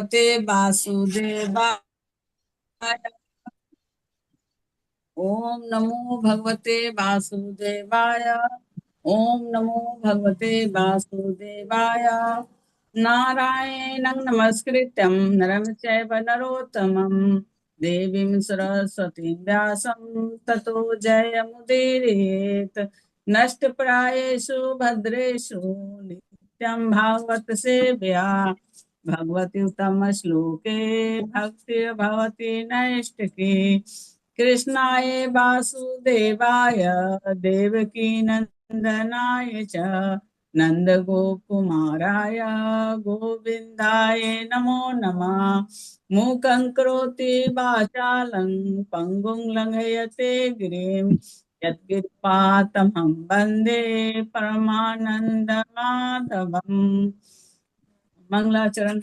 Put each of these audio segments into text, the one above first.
भगवते वासुदेवाय। ओम नमो भगवते वासुदेवाय। ओम नमो भगवते वासुदेवाय। नारायणं नमस्कृत्यं नरं चैव नरोत्तमं देवीं सरस्वतीं व्यासं ततो जयमुदीरयेत्। नष्टप्रायेषु भद्रेषु नित्यं भागवत सेव्या भगवती उत्तम श्लोके भक्तिर्भवति नैष्टिकी। कृष्णाय वासुदेवाय देवकी नंदनाय च नंदगोपकुमाराय गोविंदाय नमो नमः। मूकं करोति वाचालं पंगुं लंघयते गिरिं यत्कृपातमहं वन्दे परमानन्दमाधवम्। मंगलाचरण।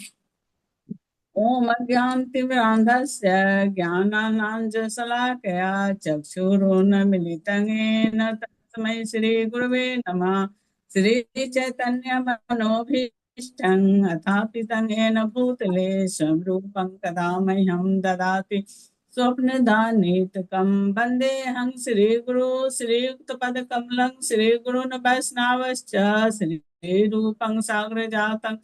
ओम अज्ञानतिमिरान्धस्य ज्ञानानाञ्जनशलाकया चक्षुरुन्मीलितं येन तस्मै श्रीगुरवे नमः। श्रीचैतन्यमनोभीष्टं अथापितं येन भूतले स्वं रूपं कदा मह्यं ददाति स्वप्नदानीतकं वन्देऽहं श्रीगुरो श्रीयुक्तपदकमलं श्रीगुरून् वैष्णवश्च श्रीरूपं साग्रजातं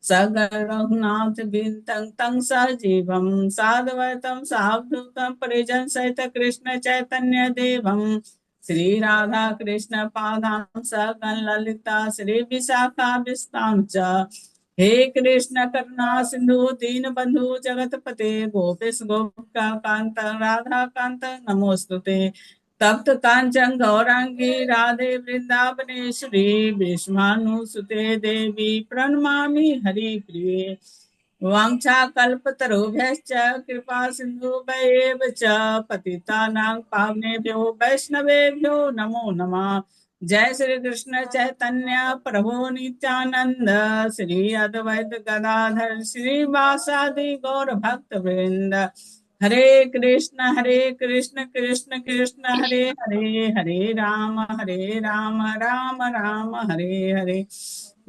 सगरघुनाथ बिंतं तं सजीवं साधवैतं सावधूतं परिजन सहित कृष्ण चैतन्य देवं श्री राधा कृष्ण पादां सकल ललिता श्री विशाखा विस्तां च। हे कृष्ण करुणा सिंधु दीन बंधु जगतपते गोपेश गोपिका कांत राधा कांत नमोस्तुते। तप्त कांचन गौरांगी राधे वृंदावनेश्वरी विष्णुसुते देवी प्रणमामि हरिप्रिये। वाञ्छाकल्पतरुभ्यश्च कृपा सिन्धुभ्येव च पतितानां पावनेभ्यो वैष्णवेभ्यो नमो नमः। जय श्री कृष्ण चैतन्य प्रभु नित्यानंद श्री अद्वैत गदाधर श्रीवासादि गौर भक्त वृंद। हरे कृष्ण कृष्ण कृष्ण हरे हरे हरे राम राम राम हरे हरे।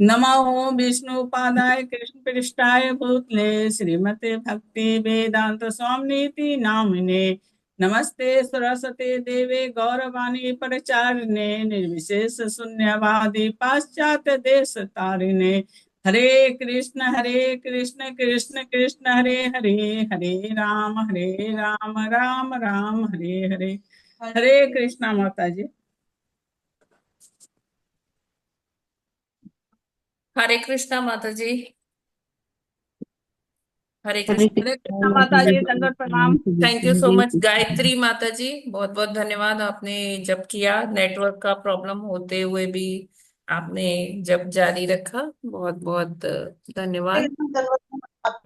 नमो विष्णुपादाय कृष्ण पृष्ठाय भूतले श्रीमते भक्ति वेदांत स्वामिनीति नामिने। नमस्ते सरस्वती देवे गौरवाणी परिचारिणे निर्विशेष शून्यवादी पाश्चात्य देश तारिणे। हरे कृष्ण कृष्ण कृष्ण हरे हरे हरे राम राम हरे हरे। हरे कृष्णा माता जी। हरे कृष्णा माता जी। हरे हरे कृष्ण। हरे कृष्णा कृष्ण माता माता जी। जी, दंडवत प्रणाम। Thank you so much Gayatri माता जी, बहुत बहुत धन्यवाद। आपने जब किया, नेटवर्क का प्रॉब्लम होते हुए भी आपने जब जारी रखा, बहुत बहुत धन्यवाद।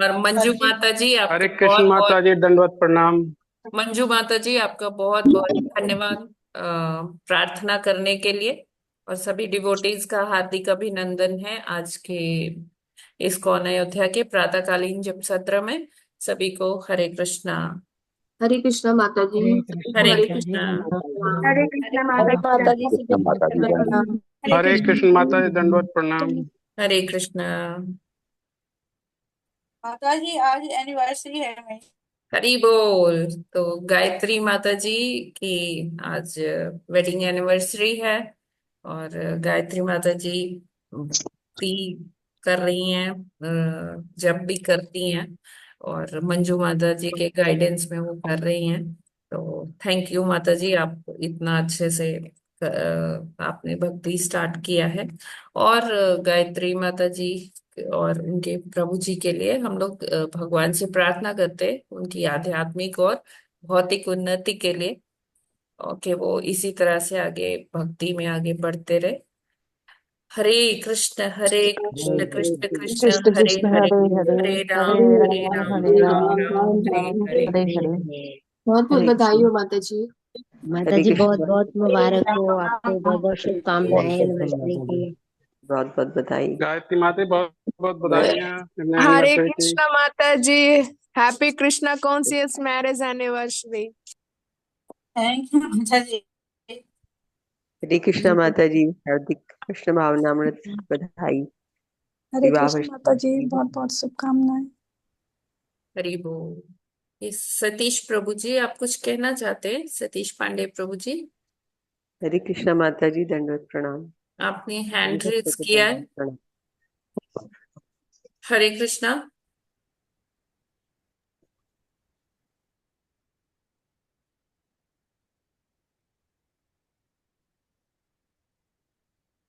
और मंजू माता जी हरे आपका कृष्ण बहुत माता बहुत जी, दंडवत प्रणाम। मंजू माता जी आपका बहुत बहुत धन्यवाद प्रार्थना करने के लिए। और सभी डिवोटीज का हार्दिक अभिनंदन है आज के इस्कॉन अयोध्या के प्रातःकालीन जप सत्र में। सभी को हरे कृष्णा। हरे कृष्णा माता जी। हरे हरे कृष्णा। कृष्णा माता हरे जी। कृष्णा हरे माता की माता जी जय। सभी कृष्ण माता जी को दंड प्रणाम। हरे हरे कृष्ण कृष्ण माता जी, दंडवत प्रणाम। हरे कृष्णा। माता जी, आज एनिवर्सरी है मेरी। हरि बोल। तो गायत्री माता जी की आज वेडिंग एनिवर्सरी है। और गायत्री माता जी भी कर रही हैं, जब भी करती हैं। और मंजू माता जी के गाइडेंस में वो कर रही हैं। तो थैंक यू माता जी, आप इतना अच्छे से आपने भक्ति स्टार्ट किया है। और गायत्री माता जी और उनके प्रभु जी के लिए हम लोग भगवान से प्रार्थना करते हैं, उनकी आध्यात्मिक और भौतिक उन्नति के लिए, और कि वो इसी तरह से आगे भक्ति में आगे बढ़ते रहे। हरे कृष्ण कृष्ण कृष्ण कृष्ण हरे कृष्ण हरे, हरे हरे हरे हरे राम हरे राम राम राम हरे हरे। हरे हरे। बहुत बहुत बधाई हो माता जी। माता जी बहुत बहुत मुबारक हो प्रणाम। आपको, बहुत बहुत शुभकामनाएं एनिवर्सरी की। बहुत बहुत बधाई। गायत्री माता, बहुत बहुत बधाइयाँ हरे एनिवर्सरी की। कृष्णा माता जी। Happy Krishna conscious marriage anniversary. Thank you माता जी। हरे कृष्णा माता जी, हार्दिक कृष्ण भावनामृत बधाई। हरे विवाह कृष्ण माता जी, वर्षगांठ। बहुत बहुत शुभकामनाएं। हरि बोल। ये सतीश प्रभु जी, आप कुछ कहना चाहते हैं? सतीश पांडे प्रभु जी, हरे कृष्णा माता जी, दंडवत प्रणाम। आपने हैंड दंडवत रेज प्रति किया है। दंडवत प्रणाम। हरे कृष्णा।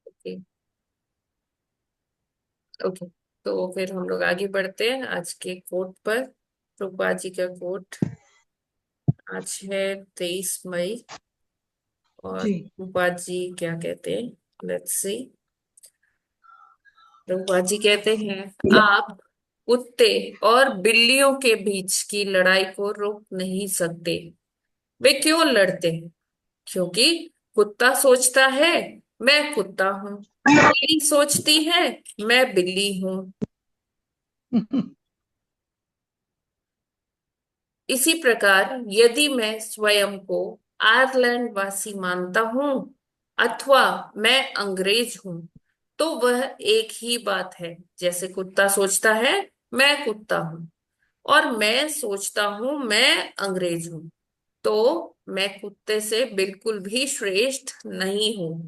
ओके ओके, तो फिर हम लोग आगे बढ़ते हैं आज के कोट पर। प्रभुपाद जी का कोट आज है 23 मई, और जी। प्रभुपाद जी क्या कहते हैं, लेट्स सी। प्रभुपाद जी कहते हैं, आप कुत्ते और बिल्लियों के बीच की लड़ाई को रोक नहीं सकते। वे क्यों लड़ते हैं? क्योंकि कुत्ता सोचता है मैं कुत्ता हूँ, बिल्ली सोचती है मैं बिल्ली हूँ। इसी प्रकार यदि मैं स्वयं को आयरलैंड वासी मानता हूँ अथवा मैं अंग्रेज हूँ, तो वह एक ही बात है। जैसे कुत्ता सोचता है मैं कुत्ता हूँ, और मैं सोचता हूँ मैं अंग्रेज हूँ, तो मैं कुत्ते से बिल्कुल भी श्रेष्ठ नहीं हूं।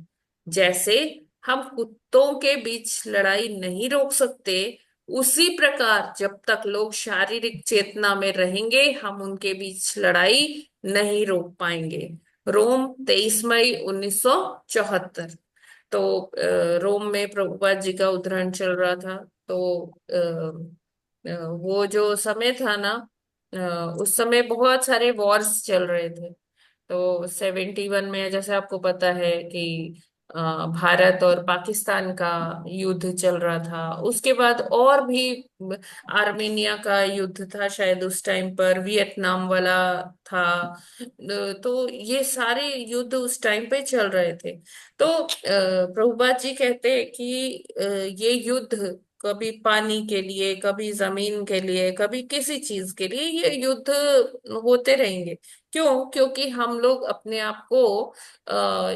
जैसे हम कुत्तों के बीच लड़ाई नहीं रोक सकते, उसी प्रकार जब तक लोग शारीरिक चेतना में रहेंगे हम उनके बीच लड़ाई नहीं रोक पाएंगे। रोम 23 मई 1974। तो रोम में प्रभुपाद जी का उद्धरण चल रहा था। तो वो जो समय था ना, अ, उस समय बहुत सारे वॉर्स चल रहे थे। तो 71 में जैसे आपको पता है कि भारत और पाकिस्तान का युद्ध चल रहा था। उसके बाद और भी आर्मेनिया का युद्ध था शायद उस टाइम पर, वियतनाम वाला था। तो ये सारे युद्ध उस टाइम पे चल रहे थे। तो प्रभुपाद जी कहते हैं कि ये युद्ध कभी पानी के लिए, कभी जमीन के लिए, कभी किसी चीज के लिए ये युद्ध होते रहेंगे। क्यों? क्योंकि हम लोग अपने आप को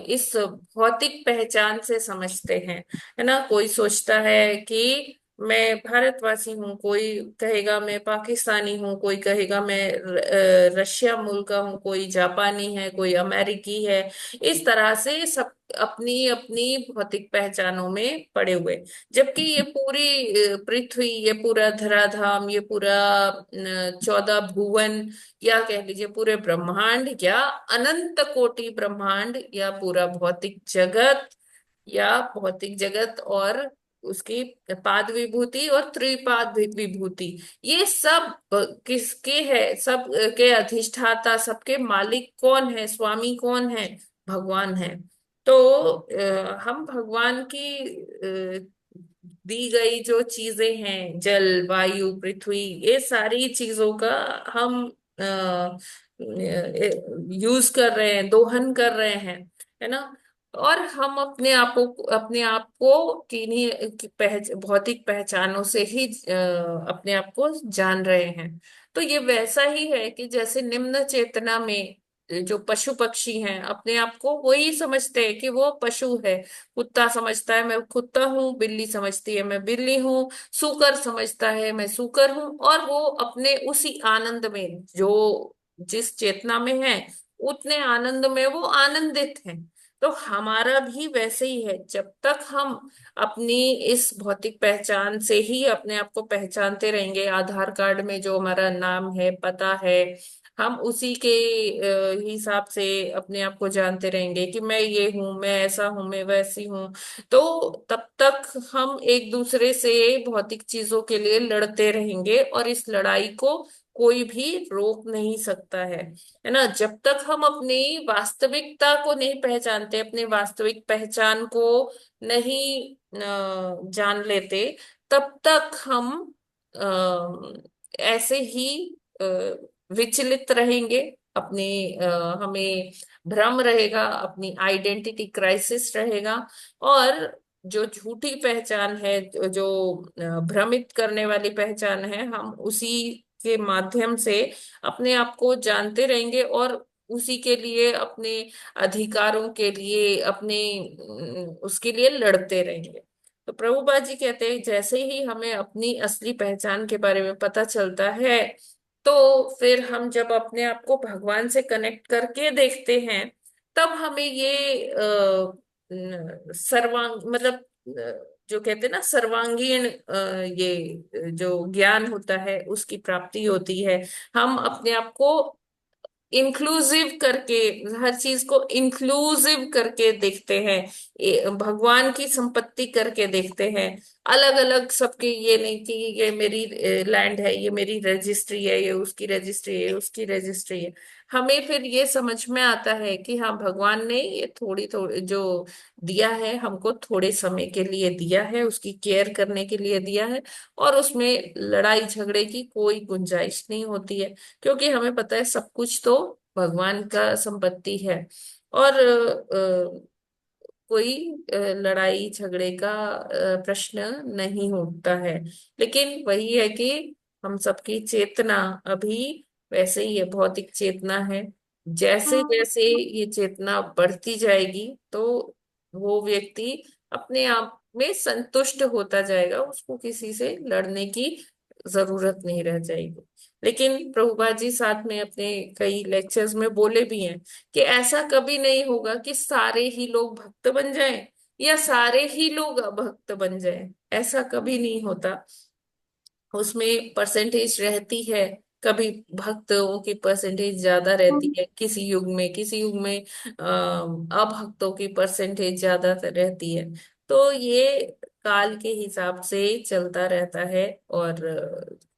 इस भौतिक पहचान से समझते हैं, है ना। कोई सोचता है कि मैं भारतवासी हूँ, कोई कहेगा मैं पाकिस्तानी हूँ, कोई कहेगा मैं रशिया मूल का हूँ, कोई जापानी है, कोई अमेरिकी है। इस तरह से सब अपनी अपनी भौतिक पहचानों में पड़े हुए। जबकि ये पूरी पृथ्वी, ये पूरा धराधाम, ये पूरा 14 भुवन, या कह लीजिए पूरे ब्रह्मांड, या अनंत कोटि ब्रह्मांड, या पूरा भौतिक जगत और उसकी पाद विभूति और त्रिपाद विभूति, ये सब किसके है? सब के अधिष्ठाता, सबके मालिक कौन है? स्वामी कौन है? भगवान है। तो हम भगवान की दी गई जो चीजें हैं, जल वायु पृथ्वी, ये सारी चीजों का हम यूज कर रहे हैं, दोहन कर रहे हैं, है ना। और हम अपने आप को किन्हीं भौतिक पहचानों से ही अपने आप को जान रहे हैं। तो ये वैसा ही है कि जैसे निम्न चेतना में जो पशु पक्षी हैं अपने आप को वही समझते हैं कि वो पशु है। कुत्ता समझता है मैं कुत्ता हूँ, बिल्ली समझती है मैं बिल्ली हूँ, सूकर समझता है मैं सूकर हूँ, और वो अपने उसी आनंद में, जो जिस चेतना में है उतने आनंद में वो आनंदित हैं। तो हमारा भी वैसे ही है। जब तक हम अपनी इस भौतिक पहचान से ही अपने आप को पहचानते रहेंगे, आधार कार्ड में जो हमारा नाम है, पता है, हम उसी के हिसाब से अपने आप को जानते रहेंगे कि मैं ये हूं, मैं ऐसा हूं, मैं वैसी हूं, तो तब तक हम एक दूसरे से भौतिक चीजों के लिए लड़ते रहेंगे, और इस लड़ाई को कोई भी रोक नहीं सकता है ना। जब तक हम अपनी वास्तविकता को नहीं पहचानते, अपनी वास्तविक पहचान को नहीं जान लेते, तब तक हम ऐसे ही अ, विचलित रहेंगे। अपने हमें भ्रम रहेगा, अपनी आइडेंटिटी क्राइसिस रहेगा। और जो झूठी पहचान है, जो भ्रमित करने वाली पहचान है, हम उसी के माध्यम से अपने आप को जानते रहेंगे, और उसी के लिए, अपने अधिकारों के लिए, अपने उसके लिए लड़ते रहेंगे। तो प्रभुपाद जी कहते हैं जैसे ही हमें अपनी असली पहचान के बारे में पता चलता है, तो फिर हम जब अपने आप को भगवान से कनेक्ट करके देखते हैं, तब हमें ये सर्वांग मतलब जो कहते हैं ना सर्वांगीण ये जो ज्ञान होता है उसकी प्राप्ति होती है। हम अपने आप को इंक्लूसिव करके, हर चीज को इंक्लूसिव करके देखते हैं, भगवान की संपत्ति करके देखते हैं। अलग अलग सबके, ये नहीं कि ये मेरी लैंड है, ये मेरी रजिस्ट्री है, ये उसकी रजिस्ट्री है, उसकी रजिस्ट्री है। हमें फिर ये समझ में आता है कि हाँ, भगवान ने ये थोड़ी थोड़ी जो दिया है हमको, थोड़े समय के लिए दिया है, उसकी केयर करने के लिए दिया है, और उसमें लड़ाई झगड़े की कोई गुंजाइश नहीं होती है, क्योंकि हमें पता है सब कुछ तो भगवान का संपत्ति है। और कोई लड़ाई झगड़े का प्रश्न नहीं उठता है। लेकिन वही है कि हम सबकी चेतना अभी वैसे ही है, भौतिक चेतना है। जैसे जैसे ये चेतना बढ़ती जाएगी, तो वो व्यक्ति अपने आप में संतुष्ट होता जाएगा, उसको किसी से लड़ने की जरूरत नहीं रह जाएगी। लेकिन प्रभुपाद जी साथ में अपने कई लेक्चर्स में बोले भी हैं कि ऐसा कभी नहीं होगा कि सारे ही लोग भक्त बन जाएं या सारे ही लोग अभक्त बन जाएं, ऐसा कभी नहीं होता। उसमें परसेंटेज रहती है, कभी भक्तों की परसेंटेज ज्यादा रहती है किसी युग में, किसी युग में अभक्तों की परसेंटेज ज्यादा रहती है। तो ये काल के हिसाब से चलता रहता है, और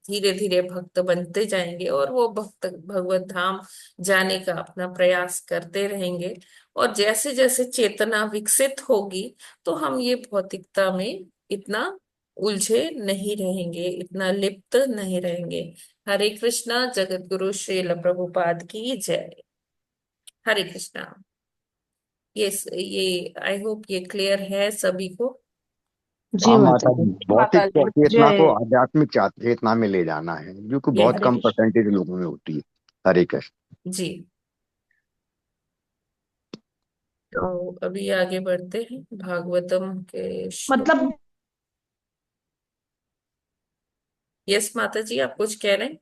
धीरे धीरे भक्त बनते जाएंगे, और वो भक्त भगवत धाम जाने का अपना प्रयास करते रहेंगे। और जैसे जैसे चेतना विकसित होगी, तो हम ये भौतिकता में इतना उलझे नहीं रहेंगे, इतना लिप्त नहीं रहेंगे। हरे कृष्णा। जगत गुरु श्रील प्रभुपाद की जय। हरे कृष्णा। ये आई होप ये क्लियर है सभी को। जी हाँ माता माता जी। जी, भौतिक माता जी। चेतना को जय। आध्यात्मिक चेतना में ले जाना है, जो कि ये बहुत हरे कम कृष्ण। परसेंटेज लोगों में होती है। हरे कृष्ण। जी। तो अभी आगे बढ़ते हैं भागवतम के श्लोक। मतलब यस माता जी, आप कुछ कह रहे हैं?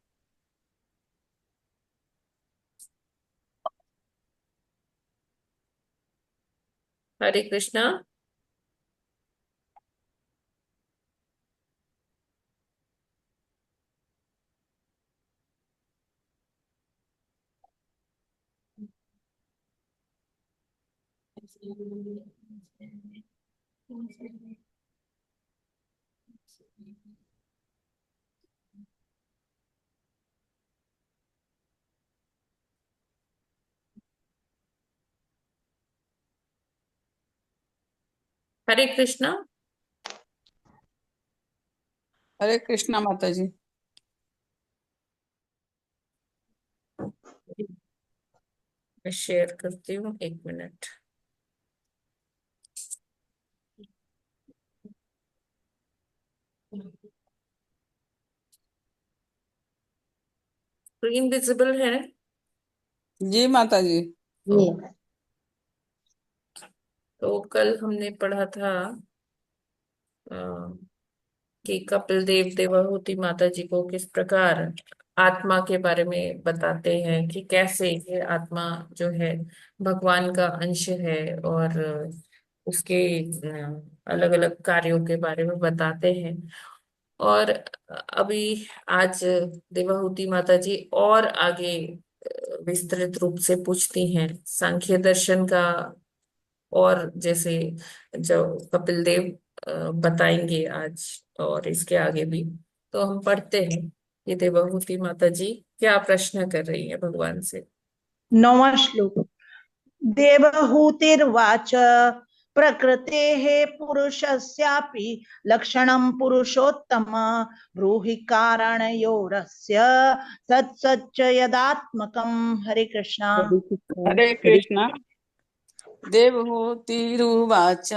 हरे कृष्णा। हरे कृष्णा। हरे कृष्णा माता जी। मैं शेयर करती हूँ, एक मिनट। स्क्रीन विजिबल है? जी माता जी। जी। तो कल हमने पढ़ा था कि कपिल देव देवाहुति माता जी को किस प्रकार आत्मा के बारे में बताते हैं, कि कैसे ये आत्मा जो है भगवान का अंश है, और उसके अलग अलग कार्यों के बारे में बताते हैं। और अभी आज देवाहुति माता जी और आगे विस्तृत रूप से पूछती हैं सांख्य दर्शन का, और जैसे जो कपिल देव बताएंगे आज, और इसके आगे भी। तो हम पढ़ते हैं कि देवहूति माता जी क्या प्रश्न कर रही है भगवान से। नवः श्लोक। देवहूतिर्वाच प्रकृतेः पुरुषस्यापि लक्षणं पुरुषोत्तम ब्रूहि कारणयोरस्य सत्सच्च यदात्मकम्। हरे कृष्णा। हरे कृष्ण। हरे कृष्णा। देवहूतिरुवाच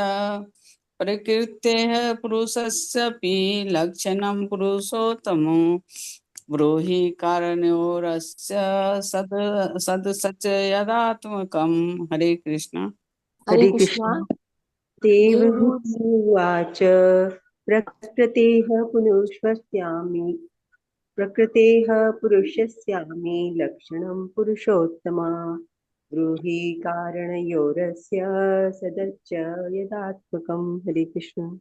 प्रकृतेः पुरुषस्यापि लक्षणं पुरुषोत्तमं ब्रूहि कारणयोरस्य सद सदसच्च यदात्मकम्। हरे कृष्णा। हरे हरे कृष्णा। कृष्ण। देवहूतिरुवाच प्रकृतेः पुरुषस्यामि लक्षणं पुरुषोत्तम ब्रूहि कारणयोरस्य सदच्च यदात्मकम्। हरे कृष्ण।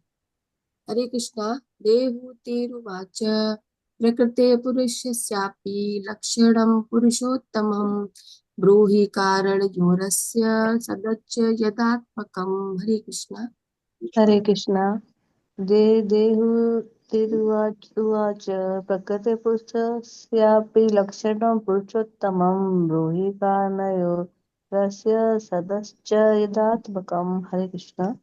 हरे कृष्णा। देवहूतिरुवाच प्रकृते पुरुषस्यापि लक्षणं पुरुषोत्तमं ब्रूहि कारणयोरस्य सदच्च यदात्मकम्। हरे कृष्णा। हरे कृष्णा। देहुतिरुवाच प्रकृतिपुरुषस्यापि लक्षणं पुरुषोत्तमं ब्रूहि कारणयो रस्य सदश्च यदात्मकम्। हरे कृष्णा।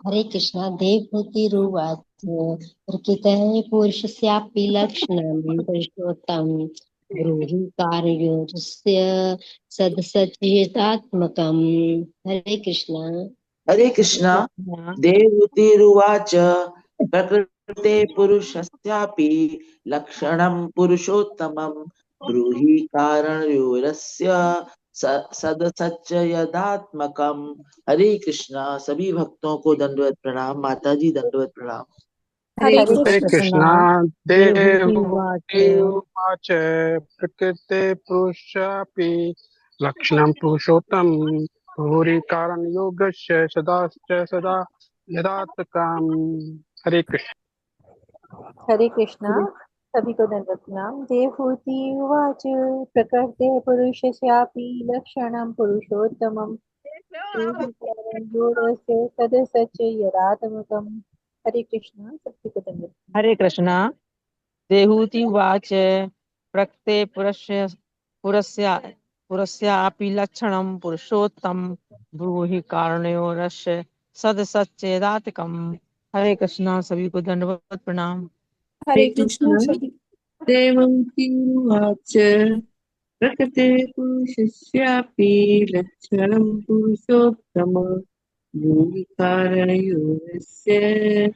हरे कृष्णा। देवहूतिरुवाच प्रकृतेः पुरुषस्यापि लक्षणं पुरुषोत्तमं ब्रूहि कार्यस्य सदसच्चिदात्मकम्। हरे कृष्णा। हरे कृष्णा। देवहूतिरुवाच प्रकृते पुरुषस्यापि लक्षणं पुरुषोत्तमं ब्रूहि कारणयोरस्य सदसच्च यदात्मकम्। हरे कृष्णा। सभी भक्तों को दंडवत प्रणाम। माता जी दंडवत प्रणाम। हरे हरे कृष्ण। कृष्णा। देवहूतिरुवाच देवहूतिरुवाच प्रकृते पुरुषापि लक्षणं पुरुषोत्तम भूरि कारणयोगस्य सदा यदात्मकम्। हरे कृष्ण। हरे कृष्णा। सभी को दंडवत प्रणाम। देवहूति उवाच प्रकृते पुरुषस्यापि लक्षणं पुरुषोत्तमं योरस्य सदसच यदात्मकम्। हरे कृष्णा। सभी को दंडवत। हरे कृष्णा। देहूति उवाच प्रकृते पुरस्यापि लक्षणं पुरुषोत्तम ब्रूहि कारणयोरस्य सदसच्चेदात्मकम्। हरे कृष्णा। सभी को दंडवत प्रणाम। हरे कृष्ण। देवहूतिरुवाच प्रकृते पुरुषस्यापि लक्षणं पुरुषोत्तम भूरि कारणयोरस्य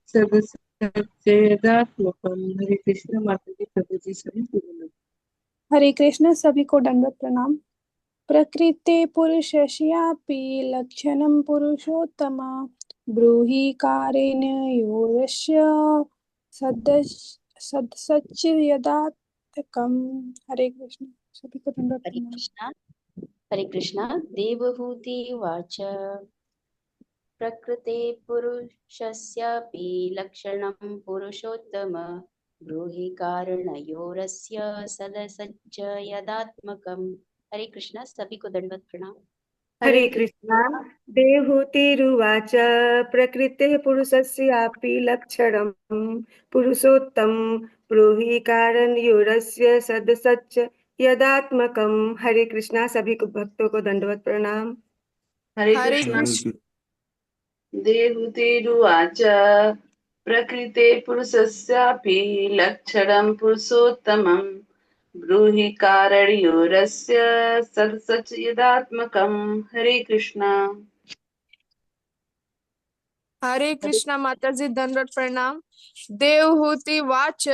सदसच्चेदात्मकम्। हरे कृष्ण। माता जी प्रभु जी सभी को नमः। हरे कृष्ण। सभी को दंडवत प्रणाम। प्रकृते पुरुषस्यापि लक्षणं पुरुषोत्तम ब्रूहि कारणयोरस्य सदसच्चिदात्मकम्। हरे कृष्ण। सभी को दंडवत हरे प्रणाम। कृष्णा। हरे कृष्णा। देवहूति उवाच प्रकृते पुरुषस्यापि लक्षणं पुरुषोत्तम ब्रूहि कारणयोरस्य सदसच्च यदात्मकम्। हरे कृष्णा। सभी को दंडवत प्रणाम। हरे कृष्णा। देवहूतिरुवाच प्रकृतेः पुरुषस्यापि लक्षणं पुरुषोत्तम ब्रूहि कारणयोरस्य सदसच्च यदात्मकम्। हरे कृष्णा। सभी को भक्तों को दंडवत प्रणाम। हरे हरे कृष्ण। देवहूतिरुवाच प्रकृते पुरुषस्यापि लक्षणं पुरुषोत्तमं ब्रूहि कारणयोरस्य सदसच्चिदात्मकम्। हरे कृष्णा। हरे कृष्णा। माता जी दंडवत प्रणाम। देवहूति वाच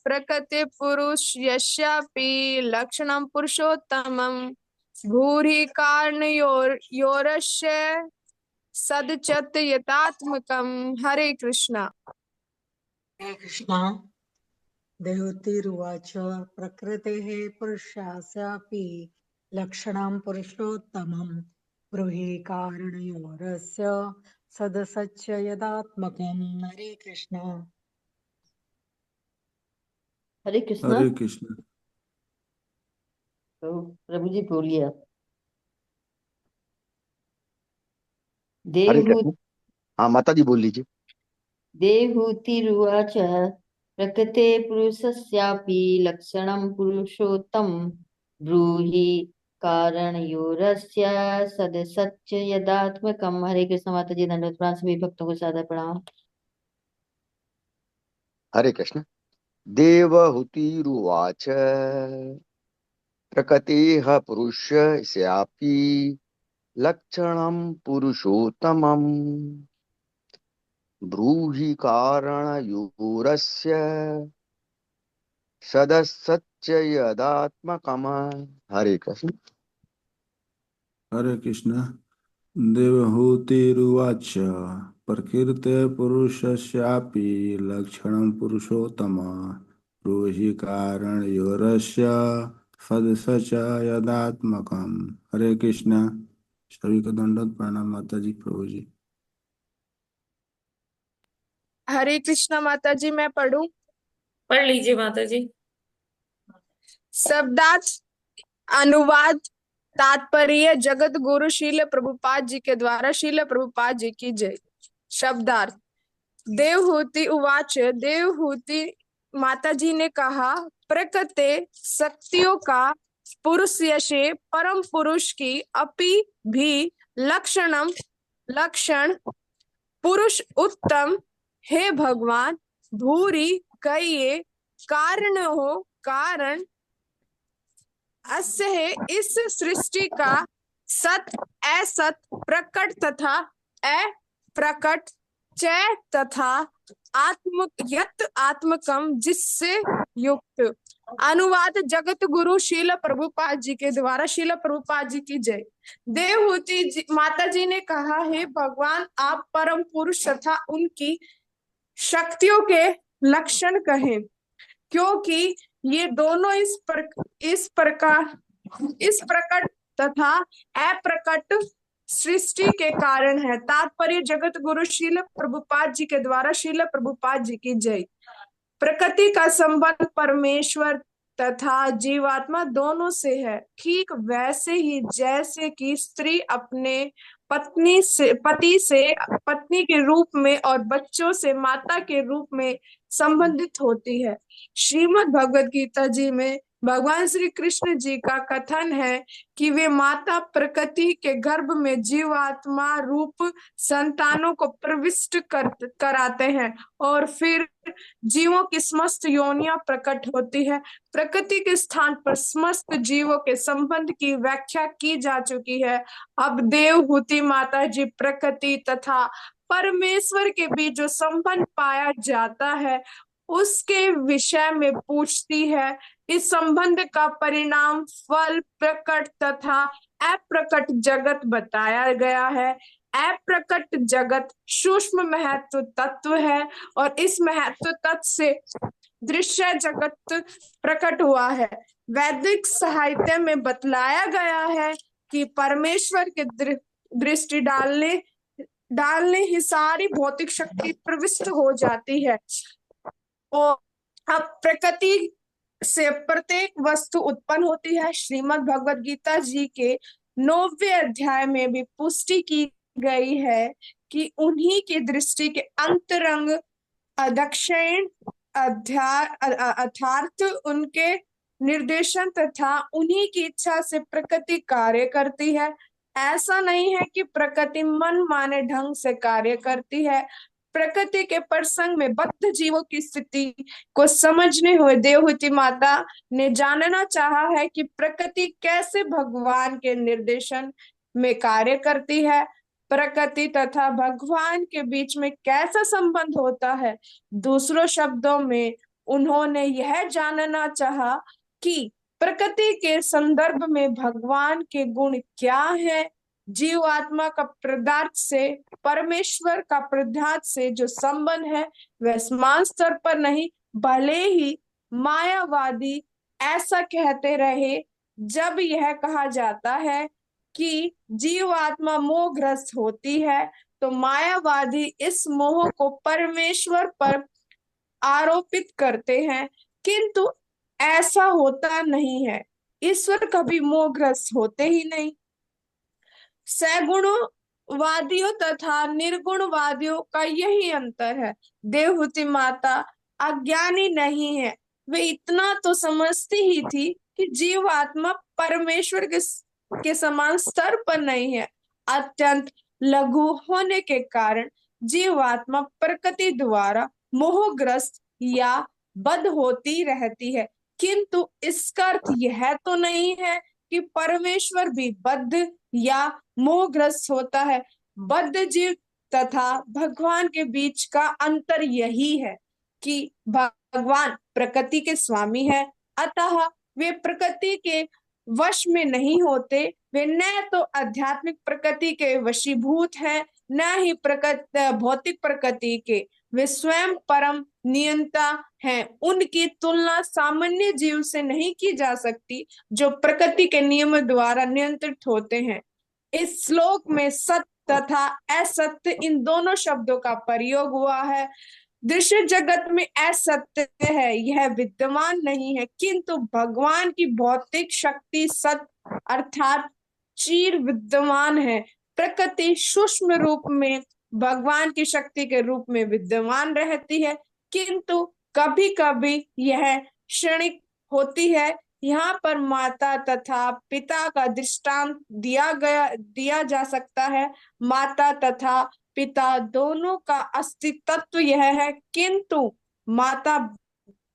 प्रकृति पुरुषस्यापि लक्षणं पुरुषोत्तमं भूरि कारणयोरस्य सदचत यतात्मकम्। हरे कृष्णा। हरे कृष्णा। देवहूतिरुवाच प्रकृतेः पुरुषस्यापि लक्षणं पुरुषोत्तमं ब्रूहि कारणयोरस्य सदसच्च यदात्मकम्। हरे कृष्णा। हरे कृष्णा। हरे कृष्ण। तो प्रभु जी बोलिए। हरे देवहूति कृष्ण। हाँ माता जी बोल लीजिए। देवहूतिरुवाच प्रकृते पुरुषस्यापि लक्षणं पुरुषोत्तम ब्रूहि कारणयोरस्य सदसच्च यदात्मकम्। हरे कृष्ण। माता जी दंडवत प्रणाम। सभी भक्तों को सादर प्रणाम। हरे कृष्ण। देवहूतिरुवाच प्रकृतेः पुरुषस्यापि लक्षणं पुरुषोत्तमम् ब्रूहि कारणयोरस्य सदसच्च यदात्मकम्। हरे कृष्ण। हरे कृष्ण। देवहूतिरुवाच प्रकृते पुरुषस्यापि लक्षणं पुरुषोत्तम ब्रूहि कारणयोरस्य सदसच यदात्मकम्। हरे कृष्णा। सभी को दंडवत प्रणाम माता जी प्रभु जी। हरे कृष्णा माता जी, मैं पढ़ूं? पढ़ लीजिए माता जी। शब्दार्थ अनुवाद तात्पर्य जगत गुरु शील प्रभुपाद जी के द्वारा। शील प्रभुपाद जी की जय। शब्दार्थ देवहूति उवाच। देवहूति माता जी ने कहा, प्रकृति शक्तियों का पुरुष यशे परम पुरुष की अपि भी लक्षण पुरुष उत्तम। हे भगवान, भूरि कहिए कारण अस्य है इस सृष्टि का सत असत प्रकट तथा अप्रकट चय तथा आत्मकम जिससे युक्त। अनुवाद जगत गुरु शील प्रभुपाद जी के द्वारा। शील प्रभुपाद जी की जय। देवहूति माता जी ने कहा, हे भगवान, आप परम पुरुष तथा उनकी शक्तियों के लक्षण कहें, क्योंकि ये दोनों इस प्रकट तथा अप्रकट सृष्टि के कारण है। तात्पर्य जगत गुरु शील प्रभुपाद जी के द्वारा। शील प्रभुपाद जी की जय। प्रकृति का संबंध परमेश्वर तथा जीवात्मा दोनों से है। ठीक वैसे ही जैसे कि स्त्री अपने पति से पत्नी के रूप में और बच्चों से माता के रूप में संबंधित होती है। श्रीमद् भगवद गीता जी में भगवान श्री कृष्ण जी का कथन है कि वे माता प्रकृति के गर्भ में जीवात्मा रूप संतानों को प्रविष्ट कराते हैं और फिर जीवों की समस्त योनियां प्रकट होती है। प्रकृति के स्थान पर समस्त जीवों के संबंध की व्याख्या की जा चुकी है। अब देवहूति माता जी प्रकृति तथा परमेश्वर के बीच जो संबंध पाया जाता है उसके विषय में पूछती है। इस संबंध का परिणाम फल प्रकट तथा अप्रकट जगत बताया गया है। अप्रकट जगत सूक्ष्म महत्व तत्व है और इस महत्व तत्व से दृश्य जगत प्रकट हुआ है। वैदिक साहित्य में बतलाया गया है कि परमेश्वर के दृष्टि डालने ही सारी भौतिक शक्ति प्रविष्ट हो जाती है और अब प्रकृति से प्रत्येक वस्तु उत्पन्न होती है। श्रीमद् भगवद गीता जी के 9वें अध्याय में भी पुष्टि की गई है कि उन्हीं की दृष्टि के अंतरंग दक्षिण अर्थात उनके निर्देशन तथा उन्हीं की इच्छा से प्रकृति कार्य करती है। ऐसा नहीं है कि प्रकृति मन माने ढंग से कार्य करती है। प्रकृति के प्रसंग में बद्ध जीवों की स्थिति को समझने हुए देवहूति माता ने जानना चाहा है कि प्रकृति कैसे भगवान के निर्देशन में कार्य करती है। प्रकृति तथा भगवान के बीच में कैसा संबंध होता है। दूसरों शब्दों में उन्होंने यह जानना चाहा कि प्रकृति के संदर्भ में भगवान के गुण क्या है। जीवात्मा का पदार्थ से परमेश्वर का पदार्थ से जो संबंध है वह समान स्तर पर नहीं, भले ही मायावादी ऐसा कहते रहे। जब यह कहा जाता है कि जीवात्मा मोहग्रस्त होती है तो मायावादी इस मोह को परमेश्वर पर आरोपित करते हैं, किंतु ऐसा होता नहीं है। ईश्वर कभी मोहग्रस्त होते ही नहीं। सगुणवादियों तथा निर्गुणवादियों का यही अंतर है। देवहूति माता अज्ञानी नहीं है। वे इतना तो समझती ही थी कि जीवात्मा परमेश्वर के समान स्तर पर नहीं है। अत्यंत लघु होने के कारण जीवात्मा प्रकृति द्वारा मोहग्रस्त या बद्ध होती रहती है, किंतु इसका अर्थ यह तो नहीं है कि परमेश्वर भी बद्ध या मोहग्रस्त होता है। बद्ध जीव तथा भगवान के बीच का अंतर यही है कि भगवान प्रकृति के स्वामी है, अतः वे प्रकृति के वश में नहीं होते, वे न तो आध्यात्मिक प्रकृति के वशीभूत हैं, न ही प्रकृति भौतिक प्रकृति के। वे स्वयं परम नियंता हैं। उनकी तुलना सामान्य जीव से नहीं की जा सकती, जो प्रकृति के नियम द्वारा नियंत्रित होते हैं। इस श्लोक में सत्य तथा असत्य इन दोनों शब्दों का प्रयोग हुआ है। दृश्य जगत में असत्य है, यह विद्यमान नहीं है, किंतु भगवान की भौतिक शक्ति सत्य अर्थात चिर विद्यमान है। प्रकृति सूक्ष्म रूप में भगवान की शक्ति के रूप में विद्यमान रहती है, किंतु कभी कभी यह क्षणिक होती है। यहाँ पर माता तथा पिता का दृष्टांत दिया जा सकता है। माता तथा पिता दोनों का अस्तित्व यह है, किंतु माता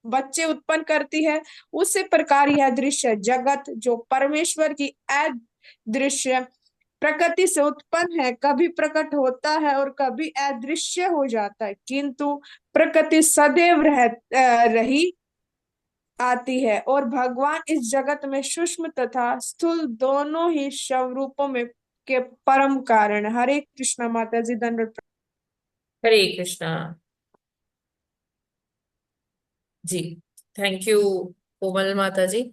बच्चे उत्पन्न करती है। उसी प्रकार यह दृश्य जगत जो परमेश्वर की अदृश्य प्रकृति से उत्पन्न है, कभी प्रकट होता है और कभी अदृश्य हो जाता है, किंतु प्रकृति सदैव रही आती है। और भगवान इस जगत में सूक्ष्म तथा स्थूल दोनों ही स्वरूपों में के परम कारण। हरे कृष्णा माता जी, दंडवत। हरे कृष्णा जी। थैंक यू कोमल माता जी।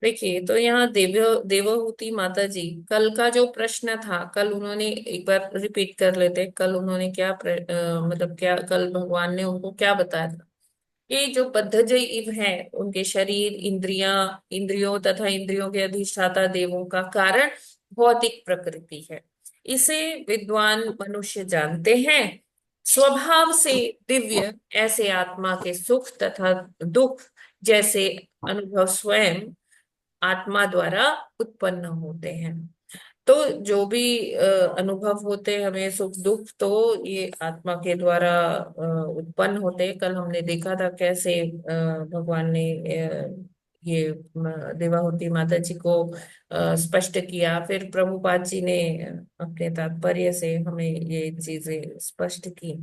देखिए, तो यहाँ देवहूति माता जी, कल का जो प्रश्न था, कल उन्होंने एक बार रिपीट कर लेते, कल उन्होंने क्या मतलब क्या कल भगवान ने उनको क्या बताया था। ये जो बद्धजीव है, उनके शरीर, इंद्रियों तथा इंद्रियों के अधिष्ठाता देवों का कारण भौतिक प्रकृति है। इसे विद्वान मनुष्य जानते हैं। स्वभाव से दिव्य ऐसे आत्मा के सुख तथा दुख जैसे अनुभव स्वयं आत्मा द्वारा उत्पन्न होते हैं। तो जो भी अनुभव होते हैं हमें, सुख दुख, तो ये आत्मा के द्वारा उत्पन्न होते हैं। कल हमने देखा था कैसे भगवान ने ये देवाहुति माता जी को स्पष्ट किया। फिर प्रभुपाद जी ने अपने तात्पर्य से हमें ये चीजें स्पष्ट की।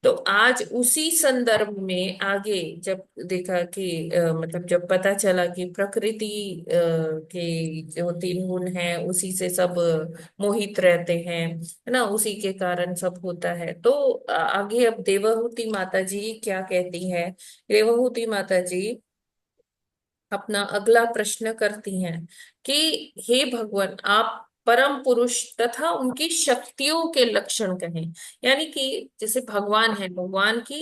तो आज उसी संदर्भ में आगे जब देखा कि मतलब जब पता चला कि प्रकृति के जो तीन गुण हैं उसी से सब मोहित रहते हैं, है ना, उसी के कारण सब होता है। तो आगे अब देवहूति माता जी क्या कहती है। देवहूति माता जी अपना अगला प्रश्न करती हैं कि हे भगवान, आप परम पुरुष तथा उनकी शक्तियों के लक्षण कहें। यानी कि जैसे भगवान है, भगवान की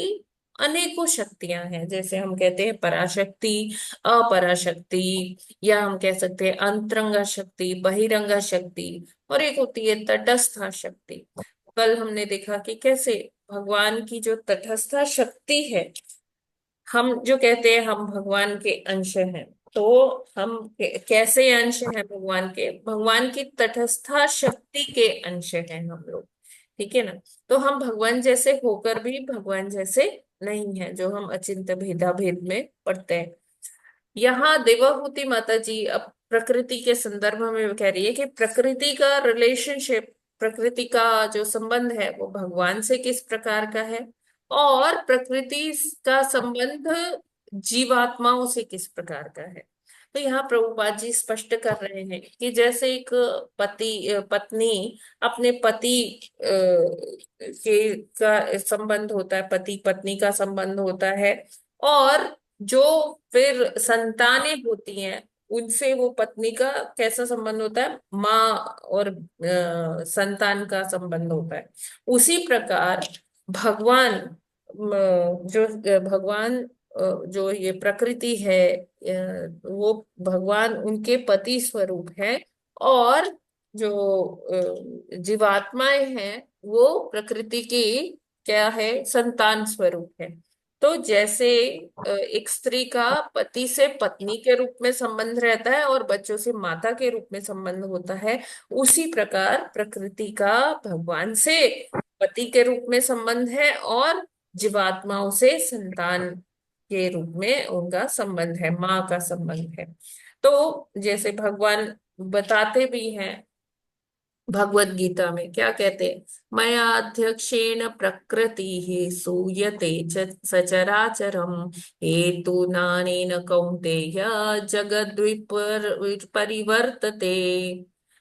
अनेकों शक्तियां हैं। जैसे हम कहते हैं पराशक्ति, अपराशक्ति, या हम कह सकते हैं अंतरंगा शक्ति, बहिरंगा शक्ति, और एक होती है तटस्था शक्ति। कल हमने देखा कि कैसे भगवान की जो तटस्था शक्ति है, हम जो कहते हैं हम भगवान के अंश हैं, तो हम कैसे अंश हैं भगवान के? भगवान की तटस्था शक्ति के अंश हैं हम लोग, ठीक है ना। तो हम भगवान जैसे होकर भी भगवान जैसे नहीं है, जो हम अचिंत भेदा भेद में पढ़ते हैं। यहाँ देवाहुति माता जी अब प्रकृति के संदर्भ में कह रही है कि प्रकृति का रिलेशनशिप, प्रकृति का जो संबंध है वो भगवान से किस प्रकार का है, और प्रकृति का संबंध जीवात्माओं से किस प्रकार का है। तो यहाँ प्रभुपाद जी स्पष्ट कर रहे हैं कि जैसे एक पत्नी अपने पति के का संबंध होता है, पति पत्नी का संबंध होता है, और जो फिर संतानें होती हैं उनसे वो पत्नी का कैसा संबंध होता है, माँ और संतान का संबंध होता है। उसी प्रकार भगवान जो भगवान जो ये प्रकृति है, वो भगवान उनके पति स्वरूप है, और जो जीवात्माएं हैं वो प्रकृति की क्या है, संतान स्वरूप है। तो जैसे एक स्त्री का पति से पत्नी के रूप में संबंध रहता है और बच्चों से माता के रूप में संबंध होता है, उसी प्रकार प्रकृति का भगवान से पति के रूप में संबंध है और जीवात्माओं से संतान के रूप में उनका संबंध है, माँ का संबंध है। तो जैसे भगवान बताते भी हैं भगवत गीता में क्या कहते हैं? मयाध्यक्षेण प्रकृति सूयते सचराचरम हेतु नानेन कौन्तेय जगद्विपर परिवर्तते।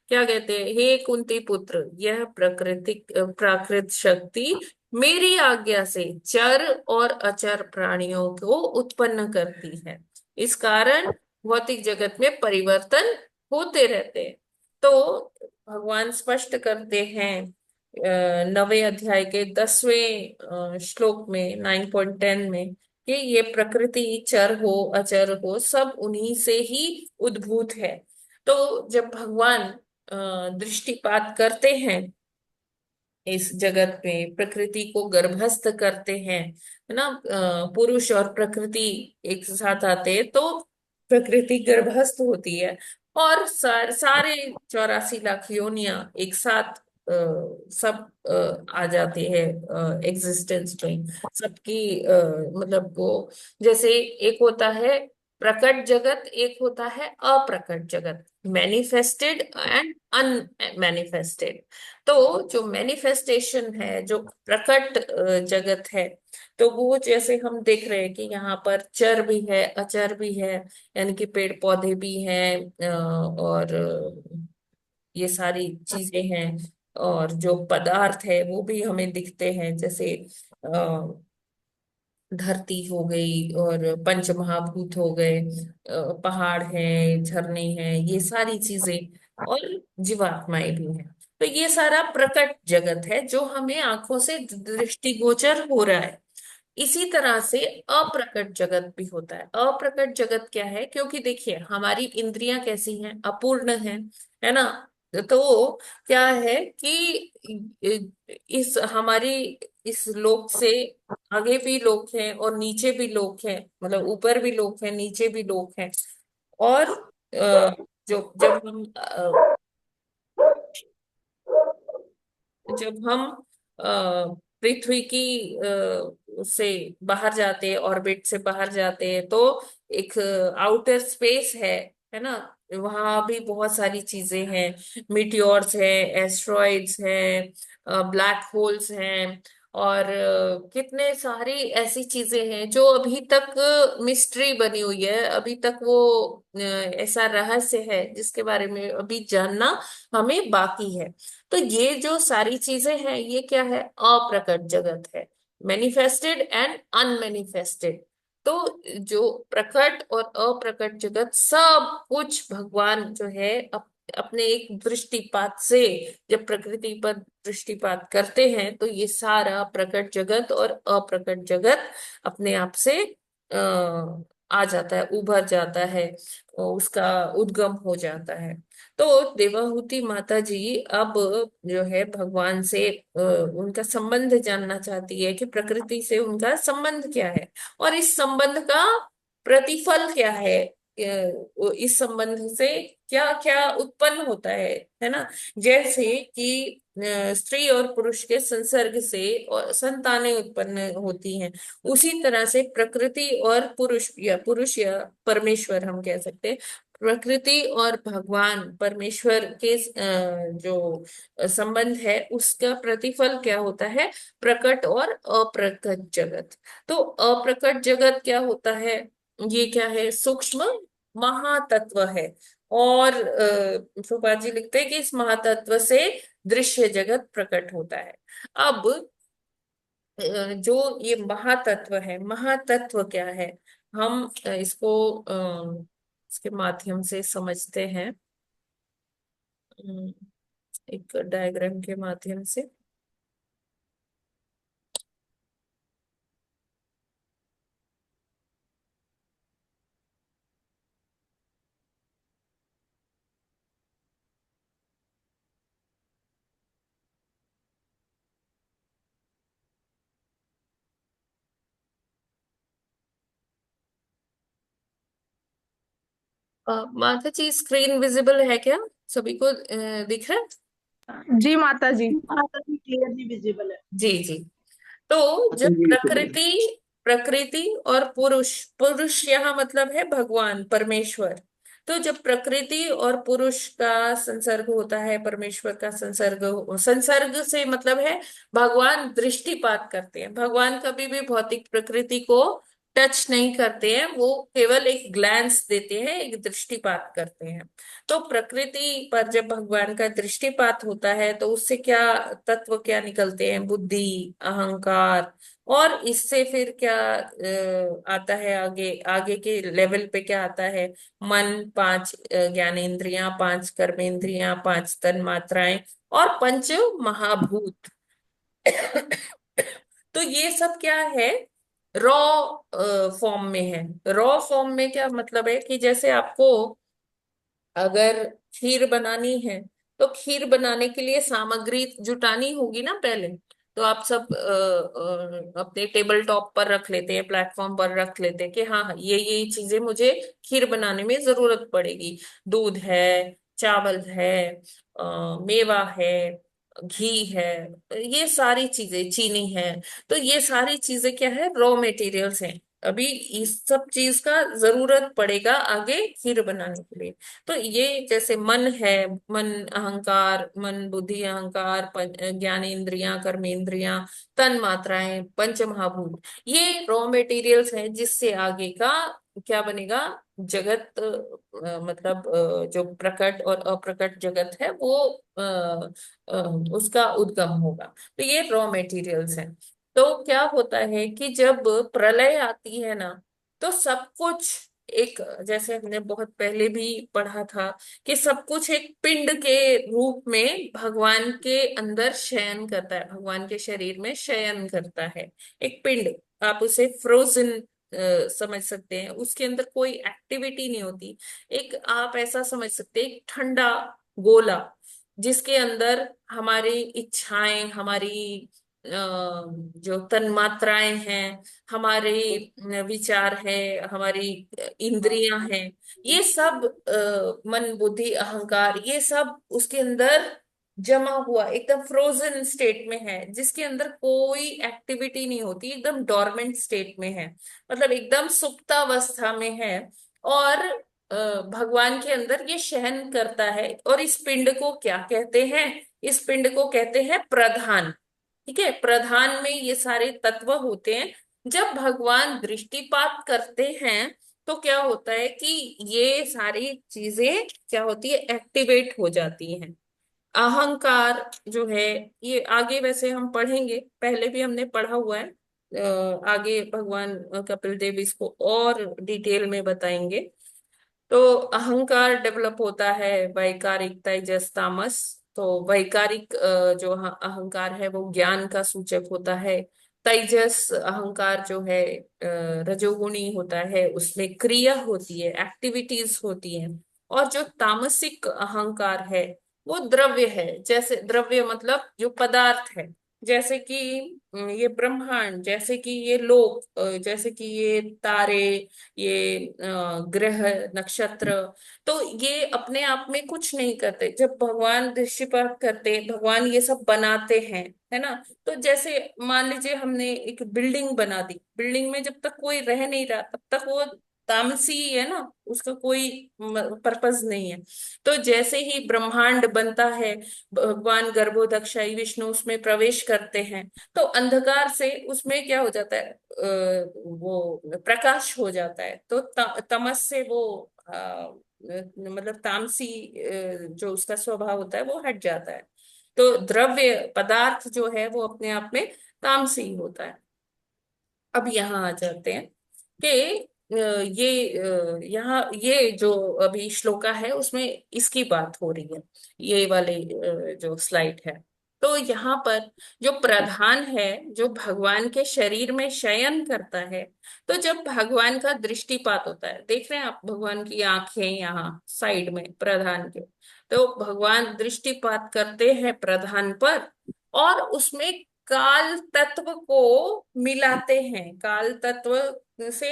क्या कहते हैं? हे कुंती पुत्र, यह प्राकृत शक्ति मेरी आज्ञा से चर और अचर प्राणियों को उत्पन्न करती है। इस कारण भौतिक जगत में परिवर्तन होते रहते हैं। तो भगवान स्पष्ट करते हैं 9वें अध्याय के 10वें श्लोक में 9.10 में कि ये प्रकृति चर हो अचर हो सब उन्हीं से ही उद्भूत है। तो जब भगवान दृष्टिपात करते हैं इस जगत में, प्रकृति को गर्भस्थ करते हैं, है ना, पुरुष और प्रकृति एक साथ आते हैं तो प्रकृति गर्भस्थ होती है और सारे 84 लाख योनियां एक साथ सब आ जाते हैं एग्जिस्टेंस में सबकी। मतलब वो जैसे एक होता है प्रकट जगत, एक होता है अप्रकट जगत, मैनिफेस्टेड एंड अनमैनिफेस्टेड। तो जो मैनिफेस्टेशन है, जो प्रकट जगत है, तो वो जैसे हम देख रहे हैं कि यहाँ पर चर भी है अचर भी है, यानी कि पेड़ पौधे भी हैं और ये सारी चीजें हैं, और जो पदार्थ है वो भी हमें दिखते हैं, जैसे धरती हो गई और पंच महाभूत हो गए, पहाड़ हैं, झरने हैं, ये सारी चीजें, और जीवात्माएं भी हैं। तो ये सारा प्रकट जगत है जो हमें आंखों से दृष्टिगोचर हो रहा है। इसी तरह से अप्रकट जगत भी होता है। अप्रकट जगत क्या है? क्योंकि देखिए हमारी इंद्रियां कैसी हैं? अपूर्ण हैं, है ना। तो क्या है कि इस हमारी इस लोक से आगे भी लोक हैं और नीचे भी लोक हैं, मतलब ऊपर भी लोक हैं नीचे भी लोक हैं। और जो जब हम पृथ्वी की से बाहर जाते हैं, ऑर्बिट से बाहर जाते हैं, तो एक आउटर स्पेस है ना, वहां भी बहुत सारी चीजें हैं, मीटियोर्स हैं, एस्ट्रॉइड्स हैं, ब्लैक होल्स हैं, और कितने सारी ऐसी चीजें हैं जो अभी तक मिस्ट्री बनी हुई है, अभी तक वो ऐसा रहस्य है जिसके बारे में अभी जानना हमें बाकी है। तो ये जो सारी चीजें हैं ये क्या है? अप्रकट जगत है, मैनिफेस्टेड एंड अनमैनिफेस्टेड। तो जो प्रकट और अप्रकट जगत सब कुछ भगवान जो है अपने एक दृष्टिपात से जब प्रकृति पर दृष्टिपात करते हैं तो ये सारा प्रकट जगत और अप्रकट जगत अपने आप से आ जाता है, उभर जाता है, उसका उद्गम हो जाता है। तो देवाहुति माता जी अब जो है भगवान से उनका संबंध जानना चाहती है कि प्रकृति से उनका संबंध क्या है और इस संबंध का प्रतिफल क्या है, इस संबंध से क्या क्या उत्पन्न होता है ना। जैसे कि स्त्री और पुरुष के संसर्ग से और संतानें उत्पन्न होती हैं, उसी तरह से प्रकृति और पुरुष या परमेश्वर हम कह सकते हैं, प्रकृति और भगवान परमेश्वर के जो संबंध है उसका प्रतिफल क्या होता है? प्रकट और अप्रकट जगत। तो अप्रकट जगत क्या होता है? ये क्या है? सूक्ष्म महातत्व है। और सुभाष जी लिखते हैं कि इस महातत्व से दृश्य जगत प्रकट होता है। अब जो ये महातत्व है, महातत्व क्या है? हम इसको इसके माध्यम से समझते हैं, एक डायग्राम के माध्यम से। माता जी स्क्रीन विजिबल है क्या? सभी को दिख रहा है? जी माता जी। क्लियरली विजिबल है। जी जी। तो जब प्रकृति और पुरुष, पुरुष यहाँ मतलब है भगवान परमेश्वर, तो जब प्रकृति और पुरुष का संसर्ग होता है, परमेश्वर का संसर्ग, संसर्ग से मतलब है भगवान दृष्टिपात करते हैं। भगवान कभी भी भौतिक प्रकृति को टच नहीं करते हैं, वो केवल एक ग्लैंस देते हैं, एक दृष्टिपात करते हैं। तो प्रकृति पर जब भगवान का दृष्टिपात होता है तो उससे क्या तत्व क्या निकलते हैं? बुद्धि, अहंकार, और इससे फिर क्या आता है? आगे आगे के लेवल पे क्या आता है? मन, पांच ज्ञानेंद्रियां, पांच कर्मेंद्रियां, पांच तन मात्राएं और पंच महाभूत। तो ये सब क्या है? रॉ फॉर्म में है। रॉ फॉर्म में क्या मतलब है कि जैसे आपको अगर खीर बनानी है तो खीर बनाने के लिए सामग्री जुटानी होगी ना पहले। तो आप सब अपने टेबल टॉप पर रख लेते हैं, प्लेटफॉर्म पर रख लेते हैं कि हाँ हाँ, ये चीजें मुझे खीर बनाने में जरूरत पड़ेगी। दूध है, चावल है, मेवा है, घी है, ये सारी चीजें, चीनी है। तो ये सारी चीजें क्या है? रॉ मटेरियल्स हैं। अभी इस सब चीज का जरूरत पड़ेगा आगे खीर बनाने के लिए। तो ये जैसे मन है, मन, अहंकार, मन, बुद्धि, अहंकार, ज्ञानेंद्रियां, कर्मेंद्रियां, तन मात्राएं, पंच महाभूत, ये रॉ मटेरियल्स हैं जिससे आगे का क्या बनेगा? जगत, मतलब जो प्रकट और अप्रकट जगत है वो अ, उसका उद्गम होगा। तो ये रॉ मटेरियल्स हैं। तो क्या होता है कि जब प्रलय आती है ना, तो सब कुछ एक, जैसे हमने बहुत पहले भी पढ़ा था कि सब कुछ एक पिंड के रूप में भगवान के अंदर शयन करता है, भगवान के शरीर में शयन करता है। एक पिंड, आप उसे फ्रोजन समझ सकते हैं, उसके अंदर कोई एक्टिविटी नहीं होती। एक आप ऐसा समझ सकते हैं, एक ठंडा गोला जिसके अंदर हमारी इच्छाएं, हमारी जो तन्मात्राएं हैं, हमारे विचार है, हमारी इंद्रियां हैं, ये सब मन, बुद्धि, अहंकार, ये सब उसके अंदर जमा हुआ एकदम फ्रोजन स्टेट में है, जिसके अंदर कोई एक्टिविटी नहीं होती, एकदम डोरमेंट स्टेट में है, मतलब एकदम सुप्तावस्था में है। और भगवान के अंदर ये शयन करता है। और इस पिंड को क्या कहते हैं? इस पिंड को कहते हैं प्रधान। ठीक है, प्रधान में ये सारे तत्व होते हैं। जब भगवान दृष्टिपात करते हैं तो क्या होता है कि ये सारी चीजें क्या होती है? एक्टिवेट हो जाती हैं। अहंकार जो है, ये आगे वैसे हम पढ़ेंगे, पहले भी हमने पढ़ा हुआ है। आगे भगवान कपिल देव इसको और डिटेल में बताएंगे। तो अहंकार डेवलप होता है वैकारिक, तेजस, तामस। तो वैकारिक जो अहंकार है वो ज्ञान का सूचक होता है। तेजस अहंकार जो है रजोगुणी होता है, उसमें क्रिया होती है, एक्टिविटीज होती हैं। और जो तामसिक अहंकार है वो द्रव्य है। जैसे द्रव्य मतलब जो पदार्थ है, जैसे कि ये ब्रह्मांड, जैसे कि ये लोक, जैसे कि ये तारे, ये ग्रह, नक्षत्र। तो ये अपने आप में कुछ नहीं करते। जब भगवान दृष्टिपात करते, भगवान ये सब बनाते हैं, है ना। तो जैसे मान लीजिए हमने एक बिल्डिंग बना दी, बिल्डिंग में जब तक कोई रह नहीं रहा तब तक वो तामसी है ना, उसका कोई पर्पस नहीं है। तो जैसे ही ब्रह्मांड बनता है, भगवान गर्भोदक्षाई विष्णु उसमें प्रवेश करते हैं, तो अंधकार से उसमें क्या हो जाता है? वो प्रकाश हो जाता है। तो तमस से वो मतलब तामसी जो उसका स्वभाव होता है वो हट जाता है। तो द्रव्य पदार्थ जो है वो अपने आप में तामसी होता है। अब यहाँ आ जाते हैं कि यहाँ ये जो अभी श्लोका है उसमें इसकी बात हो रही है, ये वाले जो स्लाइड है। तो यहाँ पर जो प्रधान है, जो भगवान के शरीर में शयन करता है, तो जब भगवान का दृष्टिपात होता है, देख रहे हैं आप भगवान की आंखें यहाँ साइड में प्रधान के, तो भगवान दृष्टिपात करते हैं प्रधान पर और उसमें काल तत्व को मिलाते हैं। काल तत्व से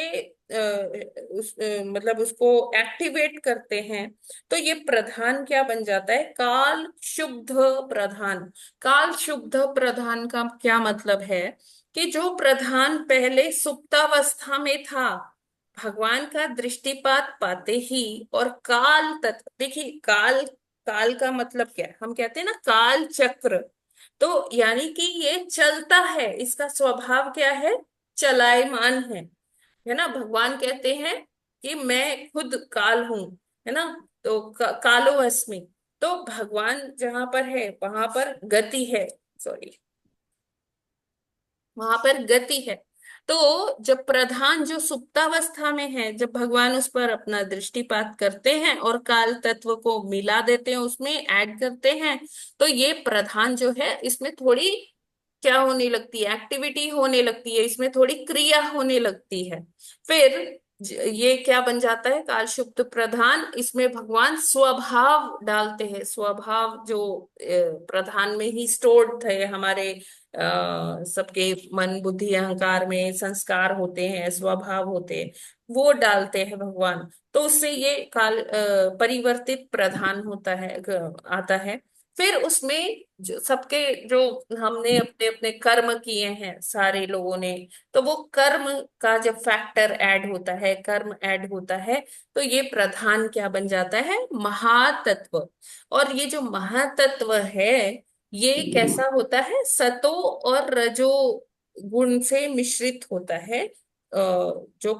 मतलब उसको एक्टिवेट करते हैं। तो ये प्रधान क्या बन जाता है? काल शुद्ध प्रधान। काल शुद्ध प्रधान का क्या मतलब है? कि जो प्रधान पहले सुप्तावस्था में था, भगवान का दृष्टिपात पाते ही और काल तत्व, देखिए काल, काल का मतलब क्या है, हम कहते हैं ना काल चक्र, तो यानी कि ये चलता है, इसका स्वभाव क्या है, चलायमान है ना। भगवान कहते हैं कि मैं खुद काल हूं, है ना। तो कालो अस्मि, तो भगवान जहां पर है वहां पर गति है, सॉरी, वहां पर गति है। तो जब प्रधान जो सुप्तावस्था में है, जब भगवान उस पर अपना दृष्टिपात करते हैं और काल तत्व को मिला देते हैं, उसमें ऐड करते हैं, तो ये प्रधान जो है इसमें थोड़ी क्या होने लगती है, एक्टिविटी होने लगती है, इसमें थोड़ी क्रिया होने लगती है। फिर ये क्या बन जाता है, काल शुक्त प्रधान, इसमें भगवान स्वभाव डालते हैं, स्वभाव जो प्रधान में ही स्टोर्ड थे हमारे, सबके मन बुद्धि अहंकार में संस्कार होते हैं, स्वभाव होते हैं, वो डालते हैं भगवान। तो उससे ये काल परिवर्तित प्रधान होता है, आता है। फिर उसमें जो सबके, जो हमने अपने अपने कर्म किए हैं सारे लोगों ने, तो वो कर्म का जब फैक्टर ऐड होता है, कर्म ऐड होता है, तो ये प्रधान क्या बन जाता है, महातत्व। और ये जो महातत्व है, ये कैसा होता है, सतो और रजो गुण से मिश्रित होता है। जो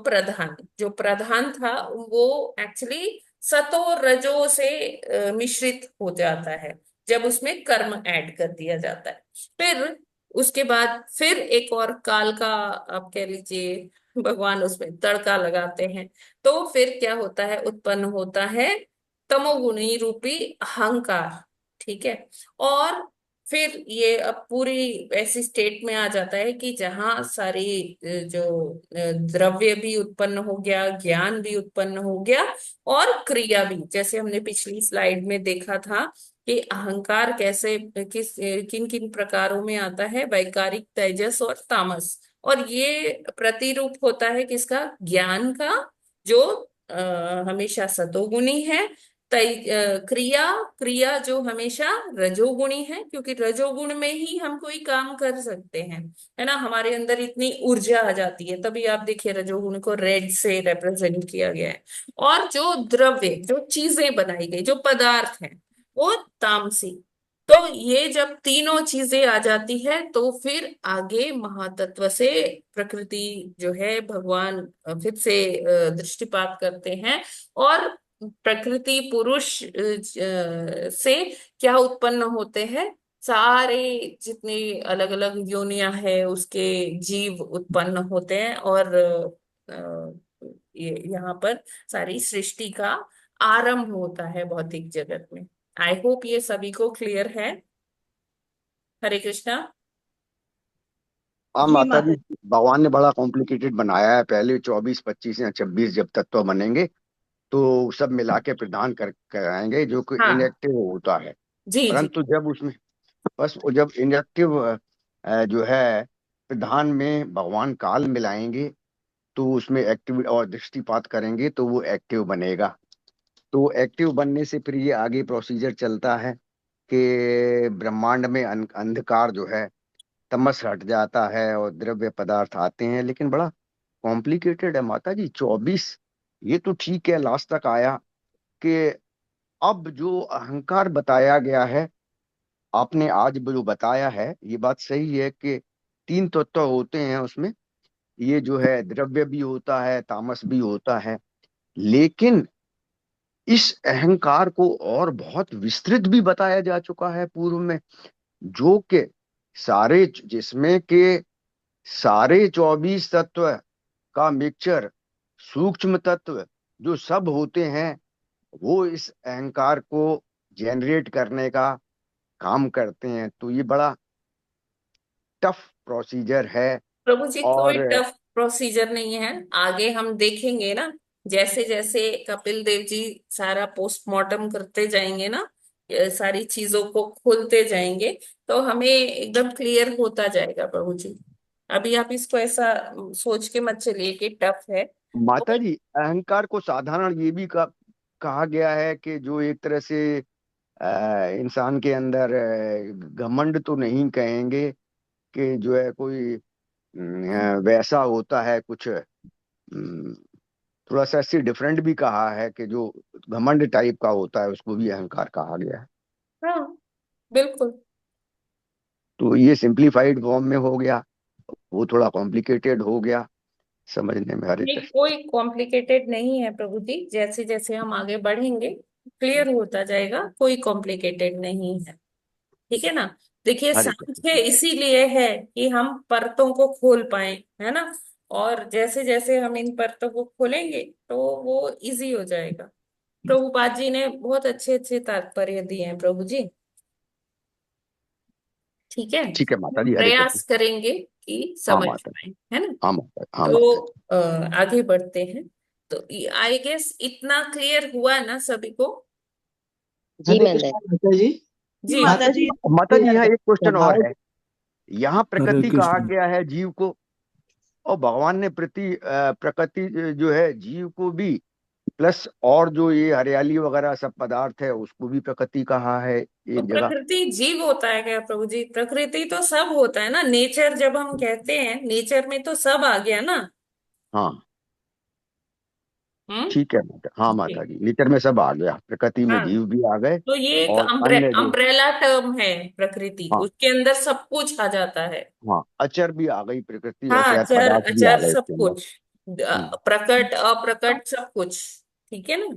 प्रधान था वो एक्चुअली सतो और रजो से मिश्रित हो जाता है जब उसमें कर्म ऐड कर दिया जाता है। फिर उसके बाद फिर एक और काल का, आप कह लीजिए, भगवान उसमें तड़का लगाते हैं। तो फिर क्या होता है, उत्पन्न होता है तमोगुणी रूपी अहंकार, ठीक है। और फिर ये अब पूरी ऐसी स्टेट में आ जाता है कि जहां सारी जो द्रव्य भी उत्पन्न हो गया, ज्ञान भी उत्पन्न हो गया, और क्रिया भी, जैसे हमने पिछली स्लाइड में देखा था कि अहंकार कैसे, किस किन किन प्रकारों में आता है, वैकारिक, तेजस और तामस। और ये प्रतिरूप होता है किसका, ज्ञान का, जो हमेशा सतोगुणी है। क्रिया, क्रिया जो हमेशा रजोगुणी है, क्योंकि रजोगुण में ही हम कोई काम कर सकते हैं, है ना, हमारे अंदर इतनी ऊर्जा आ जाती है। तभी आप देखिए रजोगुण को रेड से रिप्रेजेंट किया गया है। और जो द्रव्य, जो चीजें बनाई गई, जो पदार्थ है, वो तामसी। तो ये जब तीनों चीजें आ जाती है, तो फिर आगे महातत्व से प्रकृति जो है, भगवान फिर से दृष्टिपात करते हैं, और प्रकृति पुरुष से क्या उत्पन्न होते हैं, सारे जितने अलग अलग योनियां है उसके जीव उत्पन्न होते हैं। और ये यहाँ पर सारी सृष्टि का आरंभ होता है भौतिक जगत में। आई होप ये सभी को क्लियर है। हरे कृष्णा। हाँ जी माता जी, माता जी। भगवान ने बड़ा कॉम्प्लिकेटेड बनाया है। पहले 24 25 या 26 जब तत्व बनेंगे तो सब मिला के प्रदान कर कराएंगे, जो कि हाँ इनएक्टिव होता है। जी जी। परंतु जब उसमें बस वो जब इनएक्टिव जो है प्रधान में भगवान काल मिलाएंगे, तो उसमें एक्टिव और दृष्टिपात करेंगे तो वो एक्टिव बनेगा। तो एक्टिव बनने से फिर ये आगे प्रोसीजर चलता है कि ब्रह्मांड में अंधकार जो है, तमस हट जाता है और द्रव्य पदार्थ आते हैं। लेकिन बड़ा कॉम्प्लिकेटेड है माता जी। 24 ये तो ठीक है, लास्ट तक आया कि अब जो अहंकार बताया गया है, आपने आज जो बताया है ये बात सही है कि तीन तत्व होते हैं उसमें। ये जो है द्रव्य भी होता है, तामस भी होता है। लेकिन इस अहंकार को और बहुत विस्तृत भी बताया जा चुका है पूर्व में, जो कि सारे, जिसमें के सारे 24 तत्व का मिक्सचर, सूक्ष्म तत्व जो सब होते हैं, वो इस अहंकार को जनरेट करने का काम करते हैं। तो ये बड़ा टफ प्रोसीजर है। प्रभु जी कोई और टफ प्रोसीजर नहीं है, आगे हम देखेंगे ना, जैसे जैसे कपिल देव जी सारा पोस्टमार्टम करते जाएंगे ना, ये सारी चीजों को खोलते जाएंगे, तो हमें एकदम क्लियर होता जाएगा प्रभु जी। अभी आप इसको ऐसा सोच के मत चलिए कि टफ है। माता जी, अहंकार को साधारण ये भी कहा गया है कि जो एक तरह से इंसान के अंदर घमंड तो नहीं कहेंगे कि जो है कोई वैसा होता है कुछ थोड़ा सा इससे डिफरेंट भी कहा है कि जो घमंड टाइप का होता है उसको भी अहंकार कहा गया है। हाँ बिल्कुल। तो ये सिंप्लीफाइड फॉर्म में हो गया, वो थोड़ा कॉम्प्लिकेटेड हो गया समझने में। हरे नहीं, कृष्ण। कोई कॉम्प्लिकेटेड नहीं है प्रभु जी, जैसे जैसे हम आगे बढ़ेंगे क्लियर होता जाएगा, कोई कॉम्प्लिकेटेड नहीं है। ठीक है ना। देखिए हरे सांख्य कृष्ण। इसीलिए है कि हम परतों को खोल पाए, है ना। और जैसे जैसे हम इन परतों को खोलेंगे तो वो इजी हो जाएगा। प्रभुपाद जी ने बहुत अच्छे अच्छे तात्पर्य दिए हैं प्रभु जी। ठीक है, ठीक है माता हम जी, हरे कृष्ण। प्रयास करेंगे कि हाँ समझ माता। पाए, है ना। हाँ माता, हाँ तो माता जी। आगे बढ़ते हैं। तो आई गेस इतना क्लियर हुआ ना सभी को। जी हरे माता कृष्णा जी। माता जी। जी जी माता माता जी जी। माता जी, यहाँ ये एक क्वेश्चन और स्वभाव। है। यहाँ हरे प्रकृति कहा कृष्ण। गया है जीव को, और भगवान ने प्रकृति जो है जीव को भी, प्लस और जो ये हरियाली वगैरह सब पदार्थ है उसको भी प्रकृति कहा है तो एक जगह। प्रकृति जीव होता है क्या प्रभु जी? प्रकृति तो सब होता है ना, नेचर जब हम कहते हैं नेचर में तो सब आ गया ना। हाँ हम्म। ठीक है माता, हाँ जी। माता जी, नेचर में सब आ गया, प्रकृति में हाँ, जीव भी आ गए। तो ये एक और अन्य जो, अम्ब्रेला टर्म है प्रकृति, हाँ उसके अंदर सब कुछ आ जाता है। हाँ, अचर भी आ गई प्रकृति, और हाँ, शायद अचर पदार्थ भी आ अचर गए सब इसके अंदर। कुछ, हम्म, प्रकट अप्रकट सब कुछ। ठीक है ना।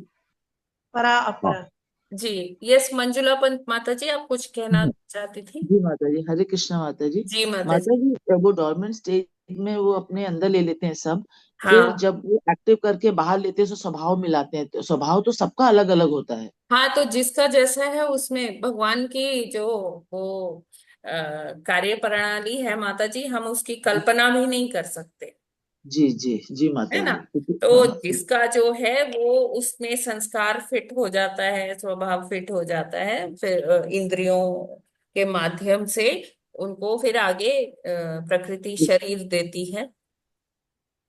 परा हाँ। अपरा। जी। यस, मंजुला पंत माता जी, आप कुछ कहना चाहती थी? जी माता जी, हरे कृष्णा माता जी। जी माता माता जी। जी वो डोरमेंट स्टेज में वो अपने अंदर ले लेते हैं सब, फिर हाँ जब वो एक्टिव करके बाहर लेते हैं तो स्वभाव मिलाते हैं, तो स्वभाव तो सबका अलग अलग होता है। हाँ, तो जिसका जैसा है उसमें भगवान की जो वो कार्य प्रणाली है माता जी, हम उसकी कल्पना भी नहीं कर सकते, जी जी जी है माता ना। जी, क्योंकि तो हाँ। जिसका जो है वो उसमें संस्कार फिट हो जाता है, स्वभाव फिट हो जाता है, फिर इंद्रियों के माध्यम से उनको फिर आगे प्रकृति शरीर देती है।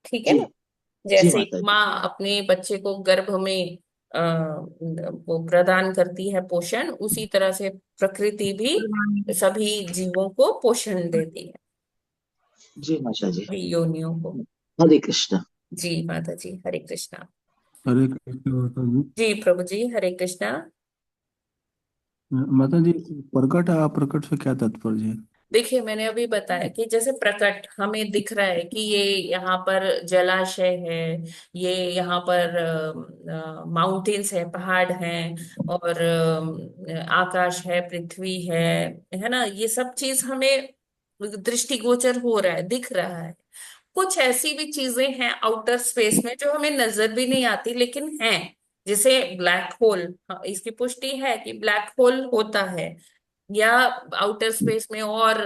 ठीक है जी ना। जी जैसे माता जी। माँ अपने बच्चे को गर्भ में वो प्रदान करती है पोषण, उसी तरह से प्रकृति भी सभी जीवों को पोषण देती है, जी माता जी, सभी योनियों को। हरे कृष्णा। जी माता जी, हरे कृष्णा। हरे कृष्ण माता जी। जी प्रभु जी, हरे कृष्णा। माता जी, प्रकट अप्रकट से क्या तात्पर्य है? देखिए, मैंने अभी बताया कि जैसे प्रकट हमें दिख रहा है कि ये यहाँ पर जलाशय है, ये यहाँ पर माउंटेन्स है, पहाड़ हैं, और आकाश है, पृथ्वी है ना। ये सब चीज हमें दृष्टिगोचर हो रहा है, दिख रहा है। कुछ ऐसी भी चीजें हैं आउटर स्पेस में जो हमें नजर भी नहीं आती लेकिन हैं, जैसे ब्लैक होल। हाँ, इसकी पुष्टि है कि ब्लैक होल होता है, या आउटर स्पेस में और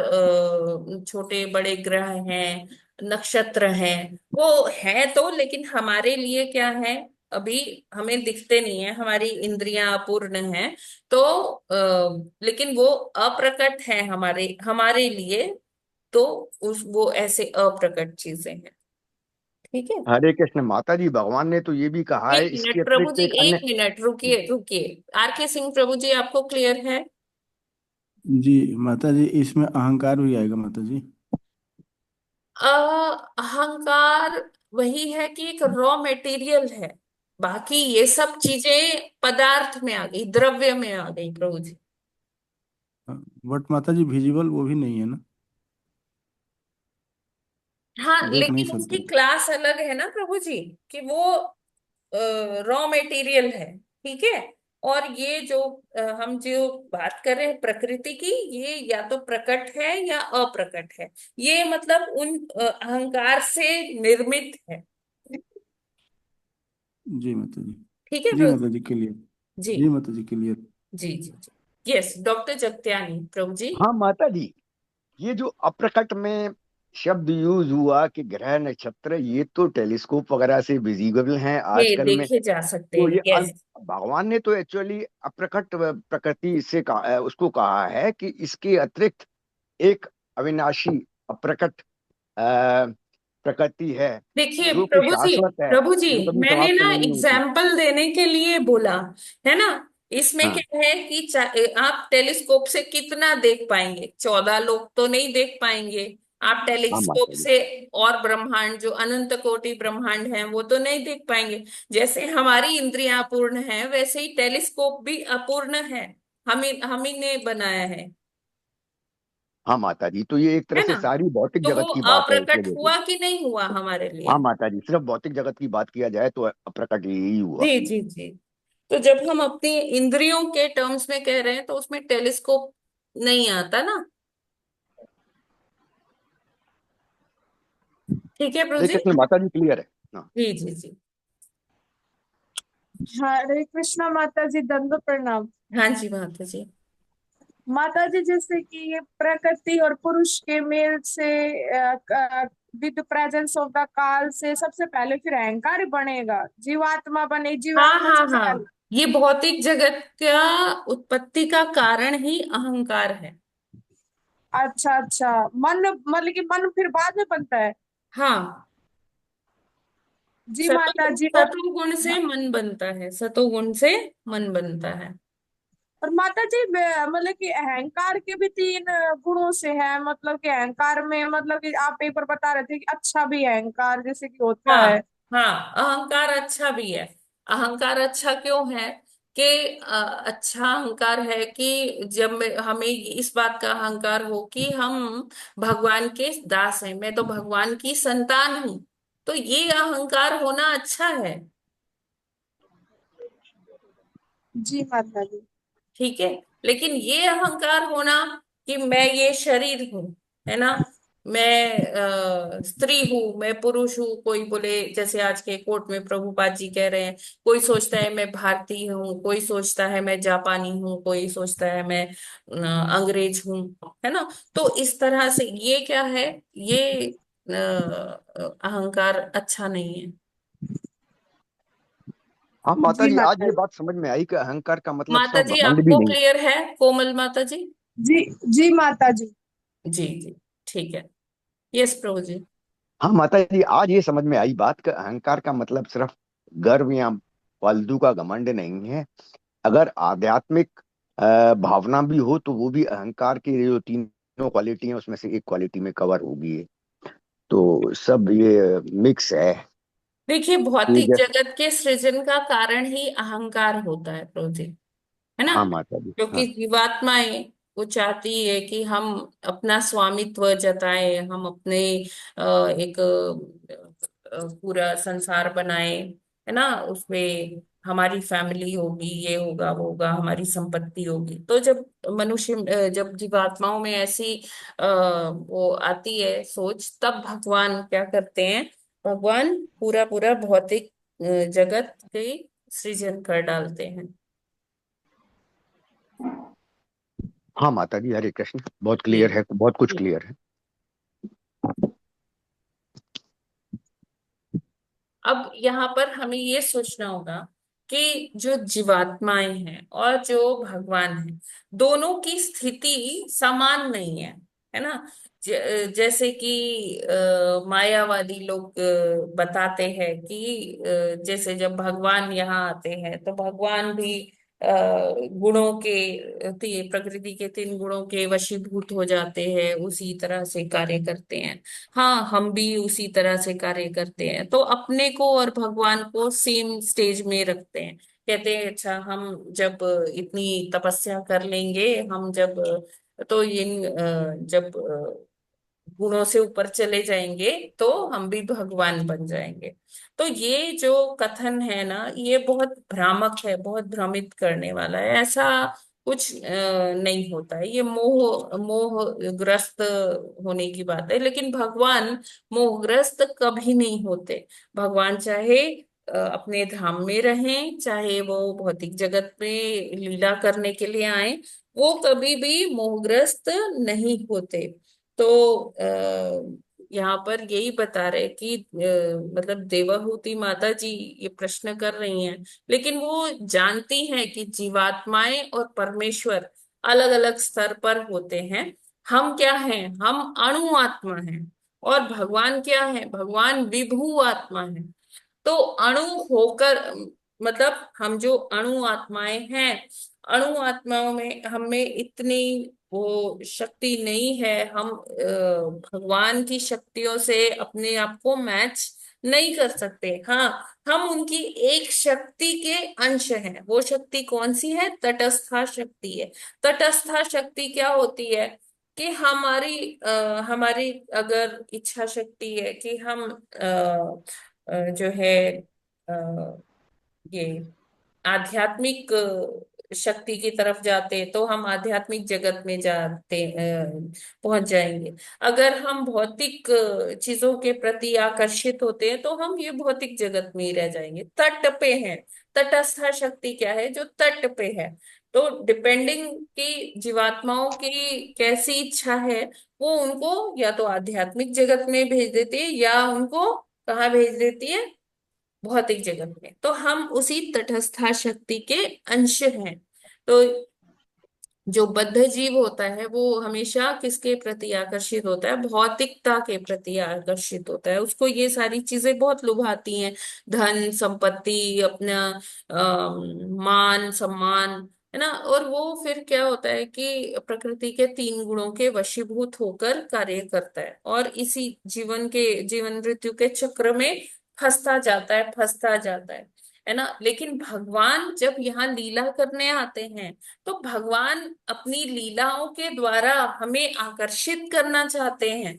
छोटे बड़े ग्रह हैं, नक्षत्र हैं। वो है तो, लेकिन हमारे लिए क्या है, अभी हमें दिखते नहीं है, हमारी इंद्रियां अपूर्ण हैं। तो लेकिन वो अप्रकट है हमारे हमारे लिए। तो वो ऐसे अप्रकट चीजें हैं। ठीक है। हरे कृष्ण माता जी, भगवान ने तो ये भी कहा है एक इसके मिनट प्रभु अतिरिक्त जी, एक एक अन्य। मिनट रुकिए रुकिए। आर के सिंह प्रभु जी, आपको क्लियर है? जी माता जी, इसमें अहंकार भी आएगा माता जी? अहंकार वही है कि एक रॉ मटेरियल है, बाकी ये सब चीजें पदार्थ में आ गई, द्रव्य में आ गई प्रभु जी। बट माता जी विजिबल वो भी नहीं है ना, हाँ, देख नहीं लेकिन उसकी सकते। क्लास अलग है ना प्रभु जी, कि वो रॉ मटेरियल है। ठीक है। और ये जो हम जो बात कर रहे हैं प्रकृति की, ये या तो प्रकट है या अप्रकट है। ये मतलब उन अहंकार से निर्मित है। जी माता जी। ठीक है जी प्रभु माता जी क्लियर। जी। जी माता जी क्लियर। जी जी जी। यस, डॉक्टर जगत्यानी प्रभु जी। हाँ माता जी, ये जो अप्रकट में शब्द यूज हुआ कि ग्रह नक्षत्र, ये तो टेलीस्कोप वगैरह से विजिबल हैं ये आजकल में। देखे जा सकते तो हैं, ये यस। भगवान ने तो एक्चुअली अप्रकट प्रकृति से कहा, उसको कहा है कि इसके अतिरिक्त एक अविनाशी अप्रकट प्रकृति है देखिए जो कि प्रभु जी, शाश्वत है, प्रभु जी, जो कभी मैंने समाप्त ना नहीं होती। एग्जाम्पल देने के लिए बोला, है ना। इसमें हाँ क्या है कि आप टेलीस्कोप से कितना देख पाएंगे? 14 लोग तो नहीं देख पाएंगे, आप हाँ टेलीस्कोप माता जी। से और ब्रह्मांड जो अनंत कोटि ब्रह्मांड हैं वो तो नहीं देख पाएंगे। जैसे हमारी इंद्रियां अपूर्ण है वैसे ही टेलीस्कोप भी अपूर्ण है। हम ही ने बनाया हाँ माता जी, तो ये एक तरह है से ना। सारी भौतिक तो वो जगत की बात है इस अप्रकट वजह से। हुआ कि नहीं हुआ हमारे लिए। हाँ माता जी, सिर्फ भौतिक जगत की बात किया जाए तो अप्रकट यही हुआ। जी जी जी। तो जब हम अपनी इंद्रियों के टर्म्स में कह रहे हैं तो उसमें टेलीस्कोप नहीं आता ना। ठीक है प्रभु हरे जी। कृष्ण माता जी, क्लियर है। हाँ। जी जी जी। हरे कृष्णा माता जी, दंडवत प्रणाम। हाँ जी माता जी। माता जी, जैसे कि ये प्रकृति और पुरुष के मेल से विद प्रेजेंस ऑफ द काल से सबसे पहले फिर अहंकार बनेगा, जीवात्मा बने, हाँ जीवात्मा हाँ सबसे हाँ, पहले। ये भौतिक जगत का उत्पत्ति का कारण ही अहंकार है। अच्छा अच्छा, मन मतलब कि मन फिर बाद में बनता है। हाँ, जी माता जी। सतोगुण से मन बनता है, सतोगुण से मन बनता है। और माता जी मतलब कि अहंकार के भी तीन गुणों से है, मतलब कि अहंकार में मतलब कि आप एक बार बता रहे थे कि अच्छा भी अहंकार जैसे कि होता हाँ है। हाँ, अहंकार अच्छा भी है। अहंकार अच्छा क्यों है कि अच्छा अहंकार है कि जब हमें इस बात का अहंकार हो कि हम भगवान के दास हैं, मैं तो भगवान की संतान हूं, तो ये अहंकार होना अच्छा है। जी माता जी। ठीक है। लेकिन ये अहंकार होना कि मैं ये शरीर हूं, है ना, मैं स्त्री हूँ, मैं पुरुष हूँ, कोई बोले जैसे आज के कोर्ट में प्रभुपाद जी कह रहे हैं, कोई सोचता है मैं भारतीय हूँ, कोई सोचता है मैं जापानी हूँ, कोई सोचता है मैं अंग्रेज हूँ, है ना। तो इस तरह से ये क्या है, ये अहंकार अच्छा नहीं है। हाँ माता जी जी, आज माता ये जी। बात समझ में आई कि अहंकार का मतलब माता सिर्फ जी घमंड भी आपको नहीं। क्लियर है, कोमल माता जी। जी जी माता जी। जी जी। ठीक है। यस प्रभु जी। हाँ माता जी, आज ये समझ में आई बात कि अहंकार का मतलब सिर्फ गर्व या फालतू का घमंड नहीं है। अगर आध्यात्मिक भावना भी हो तो वो भी अहंकार की जो तीनों क्वालिटी है उसमें से एक क्वालिटी में कवर होगी। तो सब ये मिक्स है। देखिए, ये भौतिक जैसे। जगत के सृजन का कारण ही अहंकार होता है प्रभु जी, है ना। हाँ माता जी। क्योंकि हाँ। जीवात्माएं वो चाहती है कि हम अपना स्वामित्व जताएं, हम अपने एक पूरा संसार बनाए, है ना, उसमें हमारी फैमिली होगी, ये होगा वो होगा, हमारी संपत्ति होगी। तो जब मनुष्य जब जीवात्माओं में ऐसी वो आती है सोच, तब भगवान क्या करते हैं, भगवान पूरा पूरा भौतिक जगत के सृजन कर डालते हैं। हाँ माता जी, हरे कृष्ण, बहुत क्लियर है, बहुत कुछ जी। क्लियर है। अब यहाँ पर हमें ये सोचना होगा कि जो जीवात्माएं हैं और जो भगवान है, दोनों की स्थिति समान नहीं है ना। जैसे कि मायावादी लोग बताते हैं कि जैसे जब भगवान यहाँ आते हैं तो भगवान भी गुणों के प्रकृति के तीन गुणों के वशीभूत हो जाते हैं, उसी तरह से कार्य करते हैं। हाँ, हम भी उसी तरह से कार्य करते हैं, तो अपने को और भगवान को सेम स्टेज में रखते हैं। कहते हैं अच्छा हम जब इतनी तपस्या कर लेंगे, हम जब तो इन जब गुणों से ऊपर चले जाएंगे तो हम भी भगवान बन जाएंगे। तो ये जो कथन है ना, ये बहुत भ्रामक है, बहुत भ्रमित करने वाला है। ऐसा कुछ नहीं होता है, ये मोहग्रस्त होने की बात है। लेकिन भगवान मोहग्रस्त कभी नहीं होते। भगवान चाहे अपने धाम में रहें, चाहे वो भौतिक जगत में लीला करने के लिए आए, वो कभी भी मोहग्रस्त नहीं होते। तो यहाँ पर यही बता रहे कि मतलब देवहूति माता जी ये प्रश्न कर रही हैं, लेकिन वो जानती हैं कि जीवात्माएं और परमेश्वर अलग अलग स्तर पर होते हैं। हम क्या हैं, हम अणु आत्मा हैं, और भगवान क्या है, भगवान विभू आत्मा है। तो अणु होकर मतलब हम जो अणु आत्माएं हैं, अणु आत्माओं में हमें इतनी वो शक्ति नहीं है। हम भगवान की शक्तियों से अपने आप को मैच नहीं कर सकते। हाँ, हम उनकी एक शक्ति के अंश हैं। वो शक्ति कौन सी है? तटस्था शक्ति है। तटस्था शक्ति क्या होती है कि हमारी अगर इच्छा शक्ति है कि हम जो है ये आध्यात्मिक शक्ति की तरफ जाते, तो हम आध्यात्मिक जगत में जाते पहुंच जाएंगे। अगर हम भौतिक चीजों के प्रति आकर्षित होते हैं तो हम ये भौतिक जगत में ही रह जाएंगे। तट पे हैं। तटस्थ शक्ति क्या है? जो तट पे है। तो डिपेंडिंग कि जीवात्माओं की कैसी इच्छा है, वो उनको या तो आध्यात्मिक जगत में भेज देती है या उनको कहाँ भेज देती है? भौतिक जगत में। तो हम उसी तटस्था शक्ति के अंश हैं। तो जो बद्ध जीव होता है वो हमेशा किसके प्रति आकर्षित होता है? भौतिकता के प्रति आकर्षित होता है। उसको ये सारी चीजें बहुत लुभाती हैं। धन संपत्ति, अपना मान सम्मान, है ना। और वो फिर क्या होता है कि प्रकृति के तीन गुणों के वशीभूत होकर कार्य करता है और इसी जीवन मृत्यु के चक्र में फंसता जाता है ना। लेकिन भगवान जब यहाँ लीला करने आते हैं तो भगवान अपनी लीलाओं के द्वारा हमें आकर्षित करना चाहते हैं।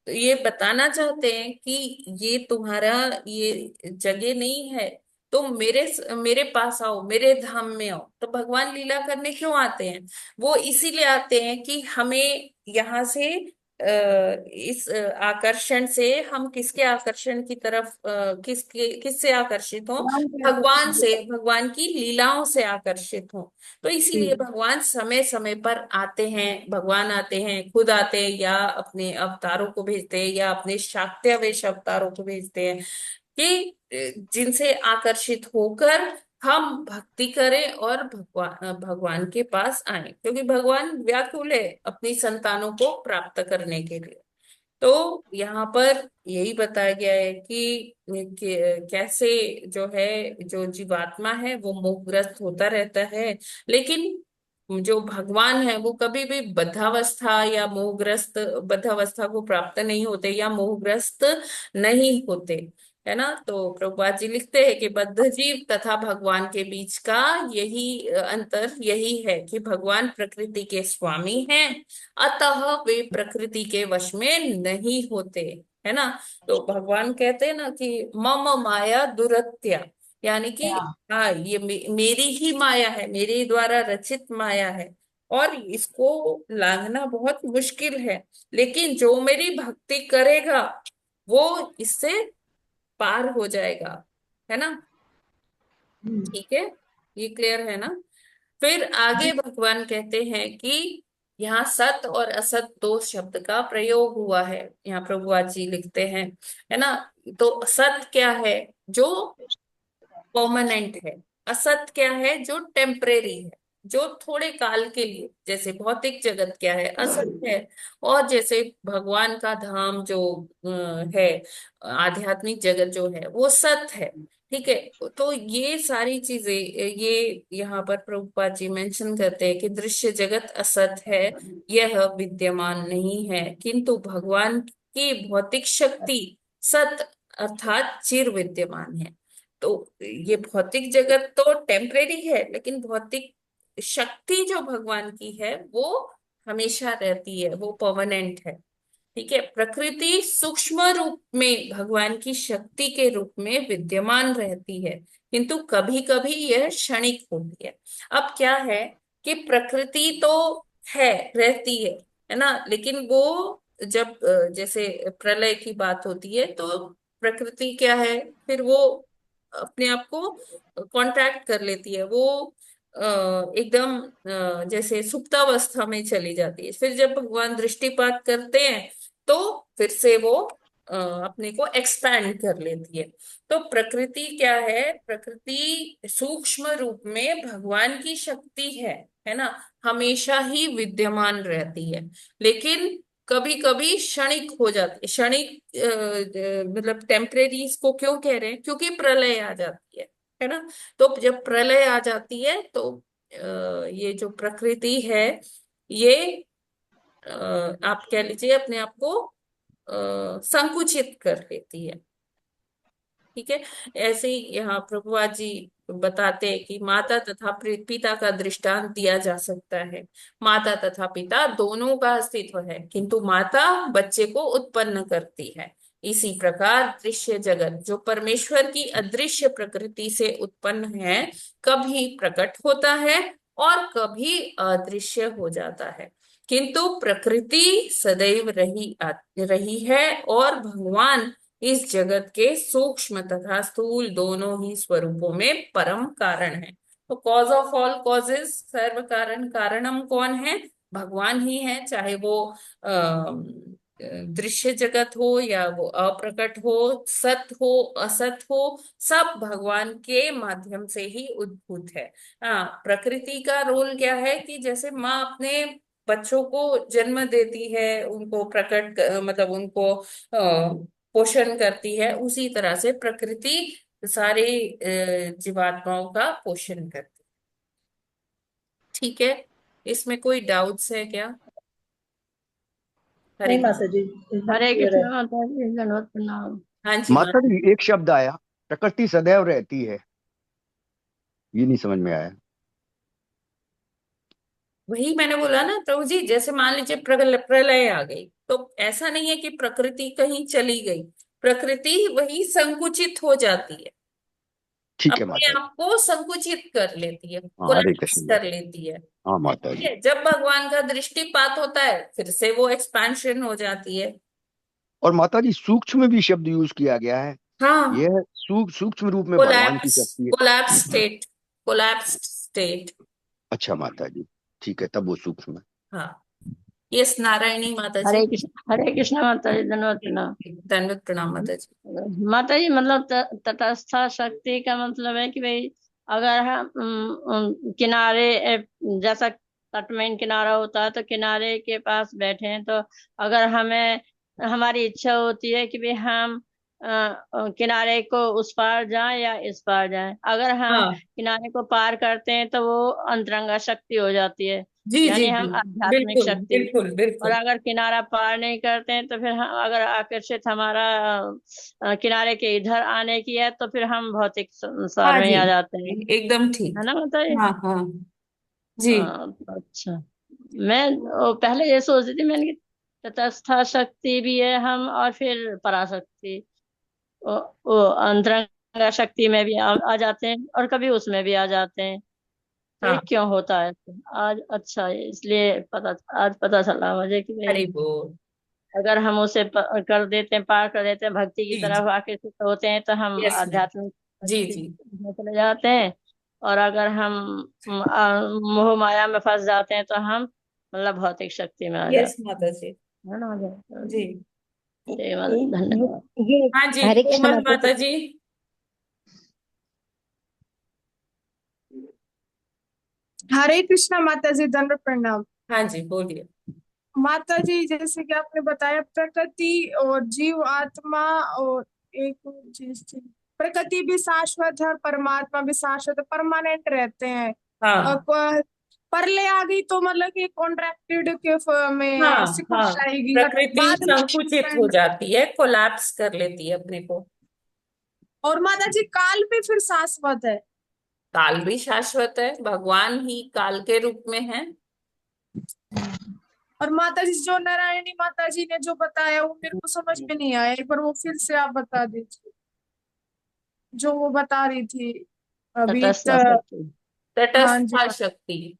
तो ये बताना चाहते हैं कि ये तुम्हारा ये जगह नहीं है, तुम मेरे पास आओ, मेरे धाम में आओ। तो भगवान लीला करने क्यों आते हैं? वो इसीलिए आते हैं कि हमें यहाँ से इस आकर्षण से हम किसके आकर्षण की तरफ किससे आकर्षित हो? भगवान से, भगवान की लीलाओं से आकर्षित हो। तो इसीलिए भगवान समय समय पर आते हैं। भगवान आते हैं, खुद आते हैं या अपने अवतारों को भेजते हैं या अपने शाक्तवेश अवतारों को भेजते हैं कि जिनसे आकर्षित होकर हम भक्ति करें और भगवान के पास आए, क्योंकि भगवान व्याकुल है अपनी संतानों को प्राप्त करने के लिए। तो यहाँ पर यही बताया गया है कि कैसे जो है, जो जीवात्मा है वो मोहग्रस्त होता रहता है, लेकिन जो भगवान है वो कभी भी बद्धावस्था को प्राप्त नहीं होते या मोहग्रस्त नहीं होते, है ना। तो प्रभुपाद जी लिखते हैं कि बद्ध जीव तथा भगवान के बीच का यही अंतर यही है कि भगवान प्रकृति के स्वामी हैं, अतः वे प्रकृति के वश में नहीं होते, है ना। तो भगवान कहते हैं ना कि मम माया दुरत्या, यानी कि हाँ, ये मेरी ही माया है, मेरे द्वारा रचित माया है और इसको लांघना बहुत मुश्किल है। लेकिन जो मेरी भक्ति करेगा वो इससे पार हो जाएगा, है ना। ठीक है, ये क्लियर है ना। फिर आगे भगवान कहते हैं कि यहाँ सत और असत दो शब्द का प्रयोग हुआ है। यहाँ प्रभुपाद जी लिखते हैं, है ना। तो सत क्या है? जो परमानेंट है। असत क्या है? जो टेम्परेरी है, जो थोड़े काल के लिए। जैसे भौतिक जगत क्या है? असत है। और जैसे भगवान का धाम जो है, आध्यात्मिक जगत जो है वो सत है। ठीक है। तो ये सारी चीजें ये यहाँ पर प्रभुपाद जी मेंशन करते हैं कि दृश्य जगत असत है, यह विद्यमान नहीं है, किंतु भगवान की भौतिक शक्ति सत अर्थात चिर विद्यमान है। तो ये भौतिक जगत तो टेम्परेरी है, लेकिन भौतिक शक्ति जो भगवान की है वो हमेशा रहती है, वो परमानेंट है। ठीक है। प्रकृति सूक्ष्म रूप में भगवान की शक्ति के रूप में विद्यमान रहती है, किंतु कभी कभी यह क्षणिक होती है। अब क्या है कि प्रकृति तो है, रहती है ना। लेकिन वो जब जैसे प्रलय की बात होती है तो प्रकृति क्या है, फिर वो अपने आप को कॉन्ट्रैक्ट कर लेती है। वो एकदम जैसे सुप्तावस्था में चली जाती है। फिर जब भगवान दृष्टिपात करते हैं तो फिर से वो अपने को एक्सपैंड कर लेती है। तो प्रकृति क्या है? प्रकृति सूक्ष्म रूप में भगवान की शक्ति है ना, हमेशा ही विद्यमान रहती है। लेकिन कभी कभी क्षणिक हो जाती है। क्षणिक मतलब टेम्परेरी इसको क्यों कह रहे हैं? क्योंकि प्रलय आ जाती है ना। तो जब प्रलय आ जाती है तो ये जो प्रकृति है ये आप कह लीजिए अपने आप को संकुचित कर लेती है। ठीक है। ऐसे ही यहाँ प्रभुपाद जी बताते हैं कि माता तथा पिता का दृष्टांत दिया जा सकता है। माता तथा पिता दोनों का अस्तित्व है, किंतु माता बच्चे को उत्पन्न करती है। इसी प्रकार दृश्य जगत जो परमेश्वर की अदृश्य प्रकृति से उत्पन्न है, कभी प्रकट होता है और कभी अदृश्य हो जाता है, किंतु प्रकृति सदैव रही है और भगवान इस जगत के सूक्ष्म तथा स्थूल दोनों ही स्वरूपों में परम कारण है। तो कॉज ऑफ ऑल कॉजेस, सर्व कारण कारणम कौन है? भगवान ही है। चाहे वो दृश्य जगत हो या वो अप्रकट हो, सत हो असत हो, सब भगवान के माध्यम से ही उद्भूत है। हाँ, प्रकृति का रोल क्या है कि जैसे माँ अपने बच्चों को जन्म देती है, उनको मतलब उनको पोषण करती है, उसी तरह से प्रकृति सारे जीवात्माओं का पोषण करती है। ठीक है, इसमें कोई डाउट्स है क्या? हरे नहीं माता जी, एकदम हरे क्लियर है। कृष्णा माता जी, दंडवत प्रणाम। हाँ जी माता जी एक शब्द आया, प्रकृति सदैव रहती है, ये नहीं समझ में आया। वही मैंने बोला ना प्रभु जी, जैसे मान लीजिए प्रलय आ गई, तो ऐसा नहीं है कि प्रकृति कहीं चली गई, प्रकृति वही संकुचित हो जाती है, ठीक है अपने माता जी। आप को संकुचित कर लेती है, हाँ हरे कोलैप्स कृष्ण कर माता। लेती है। हाँ माता ठीक जी। है, जब भगवान का दृष्टिपात होता है फिर से वो एक्सपेंशन हो जाती है। और माता जी सूक्ष्म भी शब्द यूज किया गया है, हाँ, यह सूक्ष्म रूप में भगवान की कोलैप्स, शक्ति है। Collapse state, collapse state. अच्छा माता जी, ठीक है, तब वो सूक्ष्म है। हाँ, यस नारायणी माता जी। हरे कृष्णा माता जी, दंडवत प्रणाम। दंडवत प्रणाम माता जी। माता जी मतलब तटस्थ शक्ति का मतलब है कि भाई अगर हम किनारे जैसा तट में किनारा होता है तो किनारे के पास बैठे हैं, तो अगर हमें हमारी इच्छा होती है कि भाई हम किनारे को उस पार जाएं या इस पार जाएं, अगर हम हाँ किनारे को पार करते हैं तो वो अंतरंगा शक्ति हो जाती है, जी जी यानी जी, हम आध्यात्मिक बिल्कुल शक्ति। बिल्कुल और बिल्कुल। अगर किनारा पार नहीं करते हैं तो फिर हम अगर आकर्षित हमारा किनारे के इधर आने की है तो फिर हम भौतिक संसार हाँ में जी, ही आ जाते हैं, एकदम है ठीक। ना बताइए। हाँ हाँ जी। तो अच्छा, मैं पहले ये सोचती थी मैंने कि तटस्था शक्ति भी है हम, और फिर पराशक्ति, वो अंतरंगा शक्ति में भी आ जाते हैं और कभी उसमें भी आ जाते हैं। तो ये हाँ, क्यों होता है? तो आज अच्छा इसलिए आज पता चला मुझे कि भाई हरि बोल। अगर हम उसे कर देते हैं, पार कर देते हैं, भक्ति की जी तरफ आकर्षित होते हैं तो हम यस मैम। आध्यात्मिक जी शक्ति जी में चले जाते हैं। और अगर हम मोह माया में फंस जाते हैं तो हम मतलब भौतिक शक्ति में आ यस जाते माता जी। हैं, है ना? जी धन्यवाद। हाँ जी, हरे कृष्ण कोमल माता माता जी। जी। हरे कृष्णा माता जी, दंड प्रणाम। हाँ जी बोलिए। माता जी जैसे कि आपने बताया प्रकृति और जीव आत्मा और एक और चीज थी, प्रकृति भी शाश्वत है और परमात्मा भी शाश्वत है, परमानेंट रहते हैं। और हाँ परले आ गई तो मतलब कि कॉन्ट्रैक्टेड के में हाँ सिकुड़ हाँ, जाएगी, प्रकृति बाद में संकुचित हो जाती है, कोलैप्स कर लेती है अपने को। और माता जी काल भी फिर शाश्वत है। काल भी शाश्वत है, भगवान ही काल के रूप में है। और माता जी जो नारायणी माता जी ने जो बताया वो मेरे को समझ में नहीं आया, एक बार वो फिर से आप बता दीजिए जो वो बता रही थी अभी तटस्थ शक्ति। हाँ जी तटस्थ शक्ति।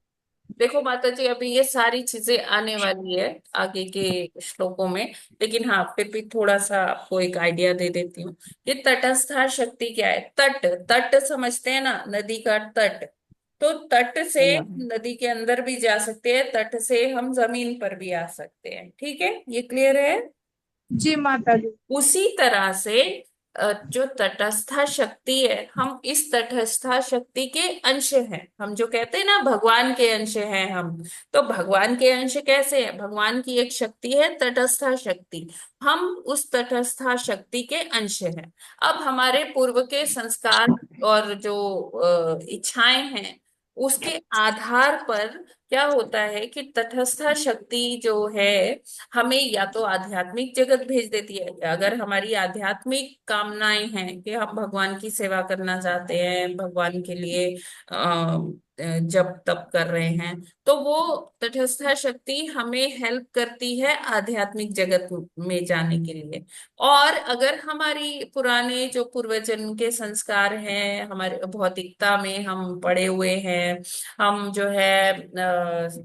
देखो माता जी, अभी ये सारी चीजें आने वाली है आगे के श्लोकों में, लेकिन हाँ फिर भी थोड़ा सा आपको एक आइडिया दे देती हूँ। ये तटस्थ शक्ति क्या है? तट, तट समझते हैं ना, नदी का तट। तो तट से नदी के अंदर भी जा सकते हैं, तट से हम जमीन पर भी आ सकते हैं। ठीक है, ये क्लियर है? जी माता जी। उसी तरह से जो तटस्था शक्ति है, हम इस तटस्था शक्ति के अंश हैं। हम जो कहते हैं ना भगवान के अंश हैं हम, तो भगवान के अंश कैसे है? भगवान की एक शक्ति है तटस्था शक्ति, हम उस तटस्था शक्ति के अंश हैं। अब हमारे पूर्व के संस्कार और जो इच्छाएं हैं, उसके आधार पर क्या होता है कि तटस्था शक्ति जो है हमें या तो आध्यात्मिक जगत भेज देती है। अगर हमारी आध्यात्मिक कामनाएं हैं कि हम भगवान की सेवा करना चाहते हैं, भगवान के लिए जप तप कर रहे हैं, तो वो तटस्था शक्ति हमें हेल्प करती है आध्यात्मिक जगत में जाने के लिए। और अगर हमारी पुराने जो पूर्वजन्म के संस्कार हैं, हमारे भौतिकता में हम पड़े हुए हैं, हम जो है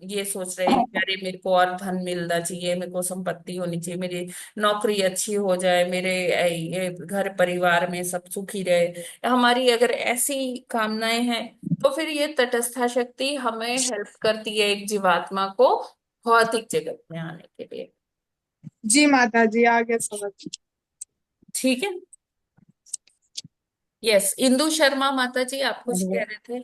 ये सोच रहे हैं कि अरे मेरे को और धन मिलना चाहिए, मेरे को संपत्ति होनी चाहिए, मेरी नौकरी अच्छी हो जाए, मेरे ये घर परिवार में सब सुखी रहे, हमारी अगर ऐसी कामनाएं हैं, तो फिर ये तटस्था शक्ति हमें हेल्प करती है एक जीवात्मा को भौतिक जगत में आने के लिए। जी माता जी, आगे समझ। ठीक है। यस, इंदु शर्मा माता जी, आप कुछ कह रहे थे।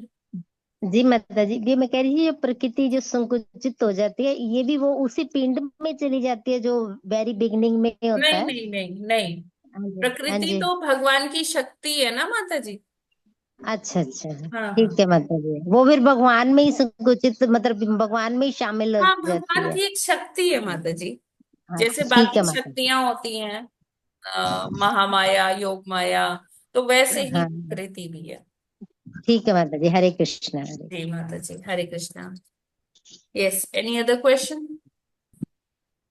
जी माता जी, ये मैं कह रही थी, ये प्रकृति जो संकुचित हो जाती है, ये भी वो उसी पिंड में चली जाती है जो वेरी बिगनिंग में होता नहीं है। नहीं नहीं नहीं, हाँ जी, हाँ प्रकृति जी। तो भगवान की शक्ति है ना माता जी। अच्छा अच्छा, हाँ ठीक है माता जी, वो फिर भगवान में ही संकुचित, मतलब भगवान में ही शामिल हो हाँ, जाती भगवान है। की एक शक्ति है माता जी। हाँ, जैसे ठीक बाकी है माता जी। शक्तियां होती हैं, महामाया, योग माया, तो वैसे ही हाँ, प्रकृति भी है। ठीक है माता जी, हरे कृष्णा हरे। जी माता जी, Hare Krishna. Yes, any other question.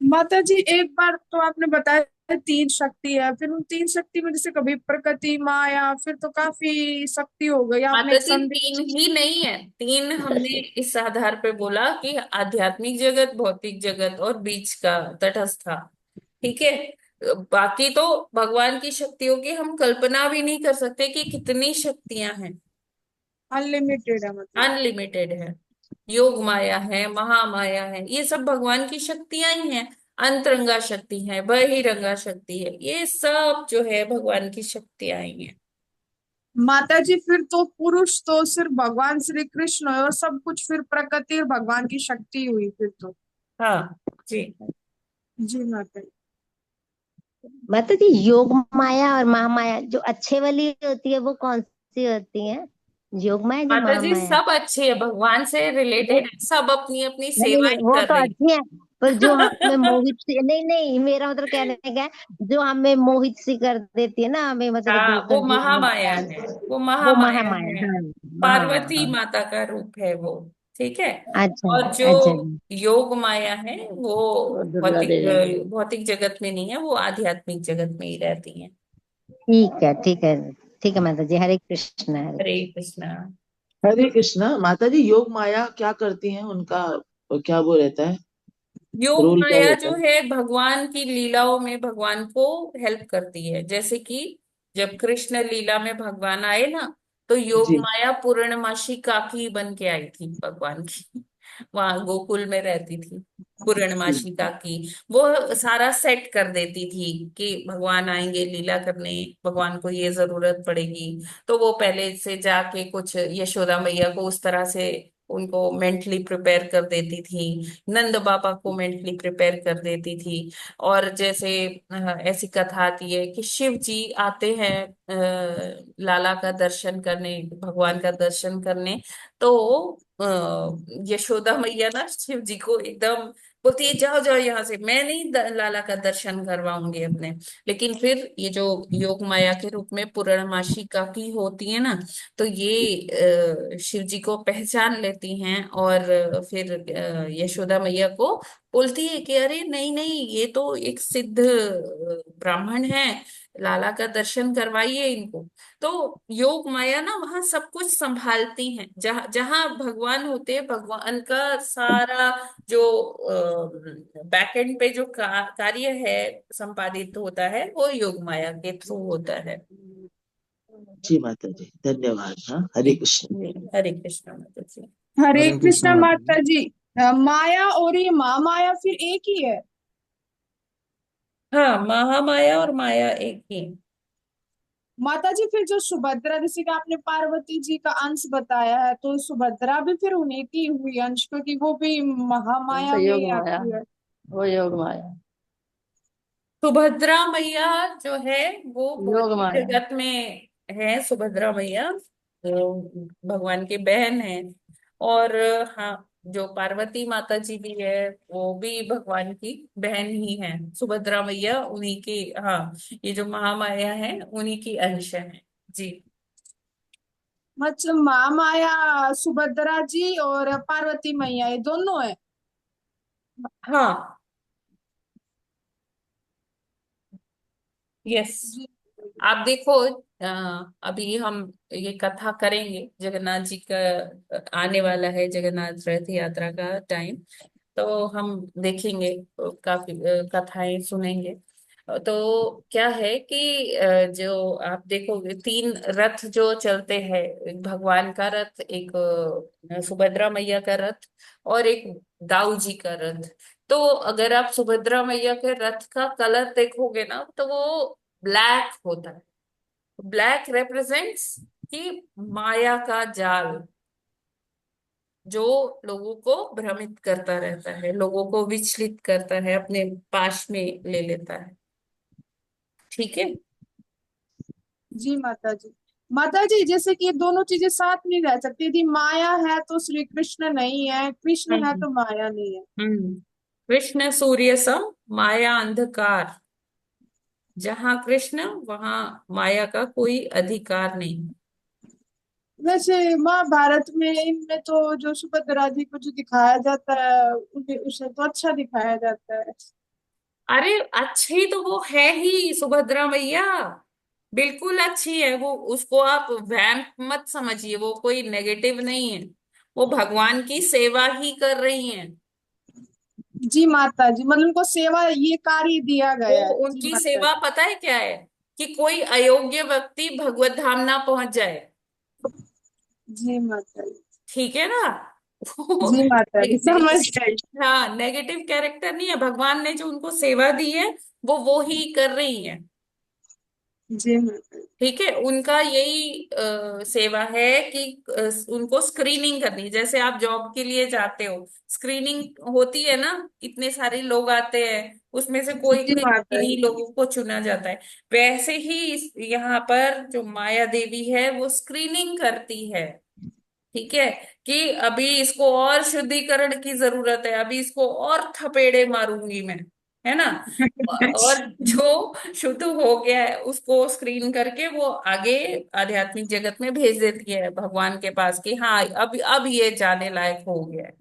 माता जी, एक बार तो आपने बताया 3 शक्ति है, फिर उन 3 शक्ति में जैसे कभी प्रकृति, माया, फिर तो काफी शक्ति हो गई। आपने माता एक जी, संदेश। 3 ही नहीं है, 3 हमने इस आधार पे बोला कि आध्यात्मिक जगत, भौतिक जगत और बीच का तटस्था। ठीक है। बाकी तो भगवान की शक्तियों की हम कल्पना भी नहीं कर सकते कि कितनी शक्तियां हैं। अनलिमिटेड है मतलब। अनलिमिटेड है। योग माया है, महामाया है, ये सब भगवान की शक्तियां ही हैं। अंतरंगा शक्ति है, बहिरंगा शक्ति है, ये सब जो है भगवान की शक्तियां ही हैं। माता जी, फिर तो पुरुष तो सिर्फ भगवान श्री कृष्ण है, और सब कुछ फिर प्रकृति और भगवान की शक्ति हुई फिर तो। हाँ जी। जी माता जी। माता जी, योग माया और महामाया जो अच्छे वाली होती है वो कौन सी होती है? योग माया जो माता जी, महामाया? सब अच्छे है, भगवान से रिलेटेड है, सब अपनी अपनी नहीं सेवा नहीं, ही वो कर तो रही अच्छी है, पर जो हमें मोहित सी, नहीं नहीं, मेरा मतलब कहने का है, जो हमें मोहित सी कर देती है ना, हमें मतलब हाँ, वो कंफ्यूज महामाया करता है, है। वो वो महामाया महामाया, है। हाँ। हाँ पार्वती हाँ। माता का रूप है वो। ठीक है। अच्छा और जो अच्छा जी। योग माया है वो और दुर्गा भौतिक देवी। भौतिक जगत में नहीं है, वो आध्यात्मिक जगत में ही रहती है। ठीक है ठीक है, ठीक है माता जी, हरे कृष्ण हरे हरे कृष्ण। कृष्णा। हरे कृष्णा। माता जी, योग माया क्या करती हैं? उनका क्या वो रहता है, योग रोल क्या माया रहता जो है? है भगवान की लीलाओं में भगवान को हेल्प करती है। जैसे कि जब कृष्ण लीला में भगवान आए ना, तो योग जी माया पूर्णमासी काकी बन के आई थी भगवान की। वहां गोकुल में रहती थी जी। पूर्णमासी काकी। वो सारा सेट कर देती थी कि भगवान आएंगे लीला करने, भगवान को ये जरूरत पड़ेगी, तो वो पहले से जाके कुछ यशोदा मैया को उस तरह से उनको मेंटली प्रिपेयर कर देती थी, नंद बाबा को मेंटली प्रिपेयर कर देती थी। और जैसे ऐसी कथा आती है कि शिव जी आते हैं लाला का दर्शन करने, भगवान का दर्शन करने, तो यशोदा मैया ना शिव जी को एकदम बोलती है, जाओ जाओ यहाँ से, मैं नहीं लाला का दर्शन करवाऊंगी अपने। लेकिन फिर ये जो योग माया के रूप में पूर्णमासी काकी होती है ना, तो ये शिव जी को पहचान लेती हैं, और फिर यशोदा मैया को बोलती है कि अरे नहीं नहीं, ये तो एक सिद्ध ब्राह्मण है, लाला का दर्शन करवाइए इनको। तो योग माया ना वहां सब कुछ संभालती हैं, जहां जहां भगवान होते हैं, भगवान का सारा जो बैकएंड पे जो कार्य है संपादित होता है, वो योग माया के थ्रू होता है। जी माता जी, धन्यवाद। हाँ, हरे कृष्ण। हरे कृष्णा माता जी। हरे हरे कृष्णा कृष्णा माता जी। माता जी। माया और ये महामाया फिर एक ही है? हाँ, महामाया और माया एक ही। माता जी, फिर जो सुभद्रा, जैसे कि आपने पार्वती जी का अंश बताया है, तो सुभद्रा भी फिर उन्हीं की हुई अंश, क्योंकि वो भी वो महामाया तो में योग ही माया, आती है। वो योग माया, सुभद्रा मैया जो है वो योग भौतिक माया। जगत में है। सुभद्रा मैया तो भगवान की बहन है। और हाँ, जो पार्वती माता जी भी है वो भी भगवान की बहन ही है। सुभद्रा मैया उन्हीं की, हाँ, ये जो महामाया है उन्हीं की अंश है। जी। मतलब महामाया सुभद्रा जी और पार्वती मैया ये दोनों है। हाँ, यस। जी आप देखो, अभी हम ये कथा करेंगे, जगन्नाथ जी का आने वाला है, जगन्नाथ रथ यात्रा का टाइम। तो हम देखेंगे, काफी कथाएं सुनेंगे। तो क्या है कि जो आप देखोगे 3 रथ जो चलते हैं, एक भगवान का रथ, एक सुभद्रा मैया का रथ, और एक दाऊ जी का रथ। तो अगर आप सुभद्रा मैया के रथ का कलर देखोगे ना, तो वो ब्लैक होता है। ब्लैक रिप्रेजेंट्स कि माया का जाल, जो लोगों को भ्रमित करता रहता है, लोगों को विचलित करता है, अपने पाश में ले लेता है। ठीक है। जी माता जी। माता जी जैसे कि ये दोनों चीजें साथ नहीं रह सकती। यदि माया है तो श्री कृष्ण नहीं है, कृष्ण है हम्म। तो माया नहीं है। हम्म। कृष्ण सूर्य सम, माया अंधकार। जहाँ कृष्ण वहां माया का कोई अधिकार नहीं। वैसे महाभारत में इनमें तो जो सुभद्रा जी को जो दिखाया जाता है उन्हें उसे तो अच्छा दिखाया जाता है। अरे अच्छी तो वो है ही सुभद्रा मैया, बिल्कुल अच्छी है वो। उसको आप वैम्प मत समझिए, वो कोई नेगेटिव नहीं है। वो भगवान की सेवा ही कर रही हैं। जी माता जी, मतलब उनको सेवा ये कार्य दिया वो गया है। जी उनकी माता सेवा जी। पता है क्या है? कि कोई अयोग्य व्यक्ति भगवत धाम ना पहुंच जाए। जी माता जी। ठीक है ना? वो जी माता जी समझ गई। हाँ, नेगेटिव कैरेक्टर नहीं है। भगवान ने जो उनको सेवा दी है वो ही कर रही है। जी माता जी। ठीक है, उनका यही सेवा है कि उनको स्क्रीनिंग करनी। जैसे आप जॉब के लिए जाते हो, स्क्रीनिंग होती है ना, इतने सारे लोग आते हैं, उसमें से कोई जी माता किन्हीं जी। लोगों को चुना जाता है। वैसे ही यहाँ पर जो माया देवी है वो स्क्रीनिंग करती है। ठीक है, कि अभी इसको और शुद्धिकरण की जरूरत है, अभी इसको और थपेड़े मारूंगी मैं, है ना? और जो शुद्ध हो गया है उसको स्क्रीन करके वो आगे आध्यात्मिक जगत में भेज देती है भगवान के पास, कि हाँ अब ये जाने लायक हो गया है।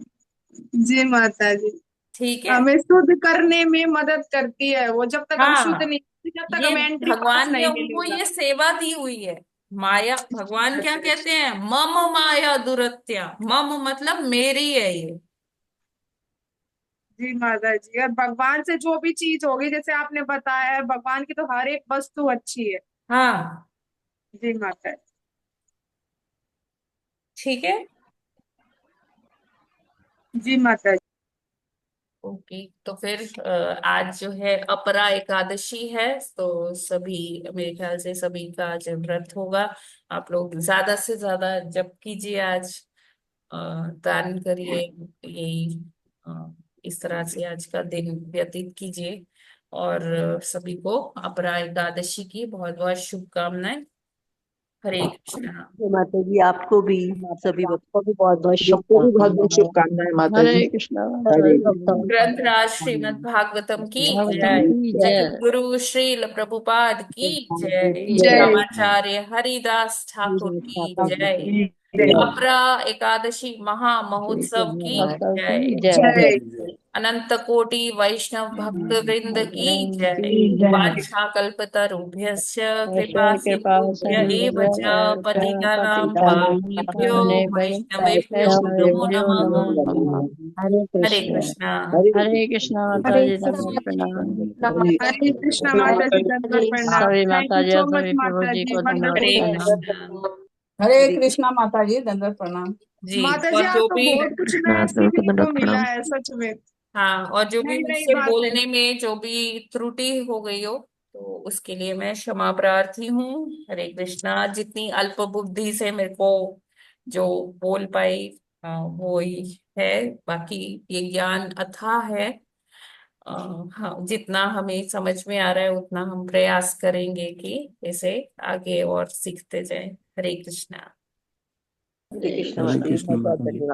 जी माता जी। ठीक है। हमें शुद्ध करने में मदद करती है वो। जब तक हम शुद्ध हाँ, नहीं, जब तक ये हमें एंट्री पास भगवान ने नहीं उनको मिलेगा। ये सेवा दी हुई है। माया, भगवान क्या कहते हैं? मम माया दुरत्या। मम मतलब मेरी है ये। जी माता जी, और भगवान से जो भी चीज होगी, जैसे आपने बताया है, भगवान की तो हर एक वस्तु अच्छी है। हाँ, जी माता जी। ठीक है। जी माता जी। ओके, तो फिर आज जो है अपरा एकादशी है, तो सभी, मेरे ख्याल से सभी का आज व्रत होगा। आप लोग ज्यादा से ज्यादा जप कीजिए आज, अ, दान करिए, यही इस तरह से आज का दिन व्यतीत कीजिए। और सभी को अपरा एकादशी की बहुत बहुत शुभकामनाएं। हरे कृष्णा। माता जी आपको भी, सभी आपको भी बहुत बहुत आपको भी बहुत बहुत शुभकामनाएं। शुभकामनाएं माता जी। हरे कृष्णा माता हरे जी। ग्रंथराज श्रीमद् भागवतम की भागवतम जय। की जय। जगद्गुरु श्रील प्रभुपाद की जय। जय। रामाचार्य हरिदास ठाकुर की जय। जय। अपरा एकादशी महा महोत्सव की माता जय। की जय। जय। अनंत कोटि वैष्णव भक्त वृंद की जय। की जय। वाञ्छा कल्पतरुभ्यश्च कृपा वैष्णव कृपा सिन्धुभ्य एव च पतितानां पावनेभ्यो पतितानेभ्यो वैष्णवेभ्यो नमो वैष्णवेभ्यो नमो नमः। नमः। हरे हरे कृष्ण। कृष्णा। हरे कृष्णा माता हरे जी, कृष्ण। दंडवत प्रणाम। हरे कृष्णा माता जी, दंडवत प्रणाम। सभी थैंक माता यू जी सो और मच सभी प्रभु माता जी जी, को दंडवत हरे वंडरफुल। प्रणाम। कृष्णा। हरे कृष्णा माता जी, दंडवत प्रणाम। जी। माता जी और आज जो तो भी, बहुत कुछ नया माता को सीखने को दंडवत मिला प्रणाम। है सच में। हाँ, और जो भी नई नई मुझसे बातें। बोलने में जो भी त्रुटि हो गई हो, तो उसके लिए मैं क्षमा प्रार्थी हूँ। हरे कृष्णा। जितनी अल्प बुद्धि से मेरे को जो बोल पाई, वो ही है। बाकी ये ज्ञान अथाह है। अ, हाँ, जितना हमें समझ में आ रहा है उतना हम प्रयास करेंगे कि इसे आगे और सीखते जाएं। हरे कृष्णा। हरे कृष्ण हरे माता जी, कृष्ण बहुत बहुत माता जी। धन्यवाद।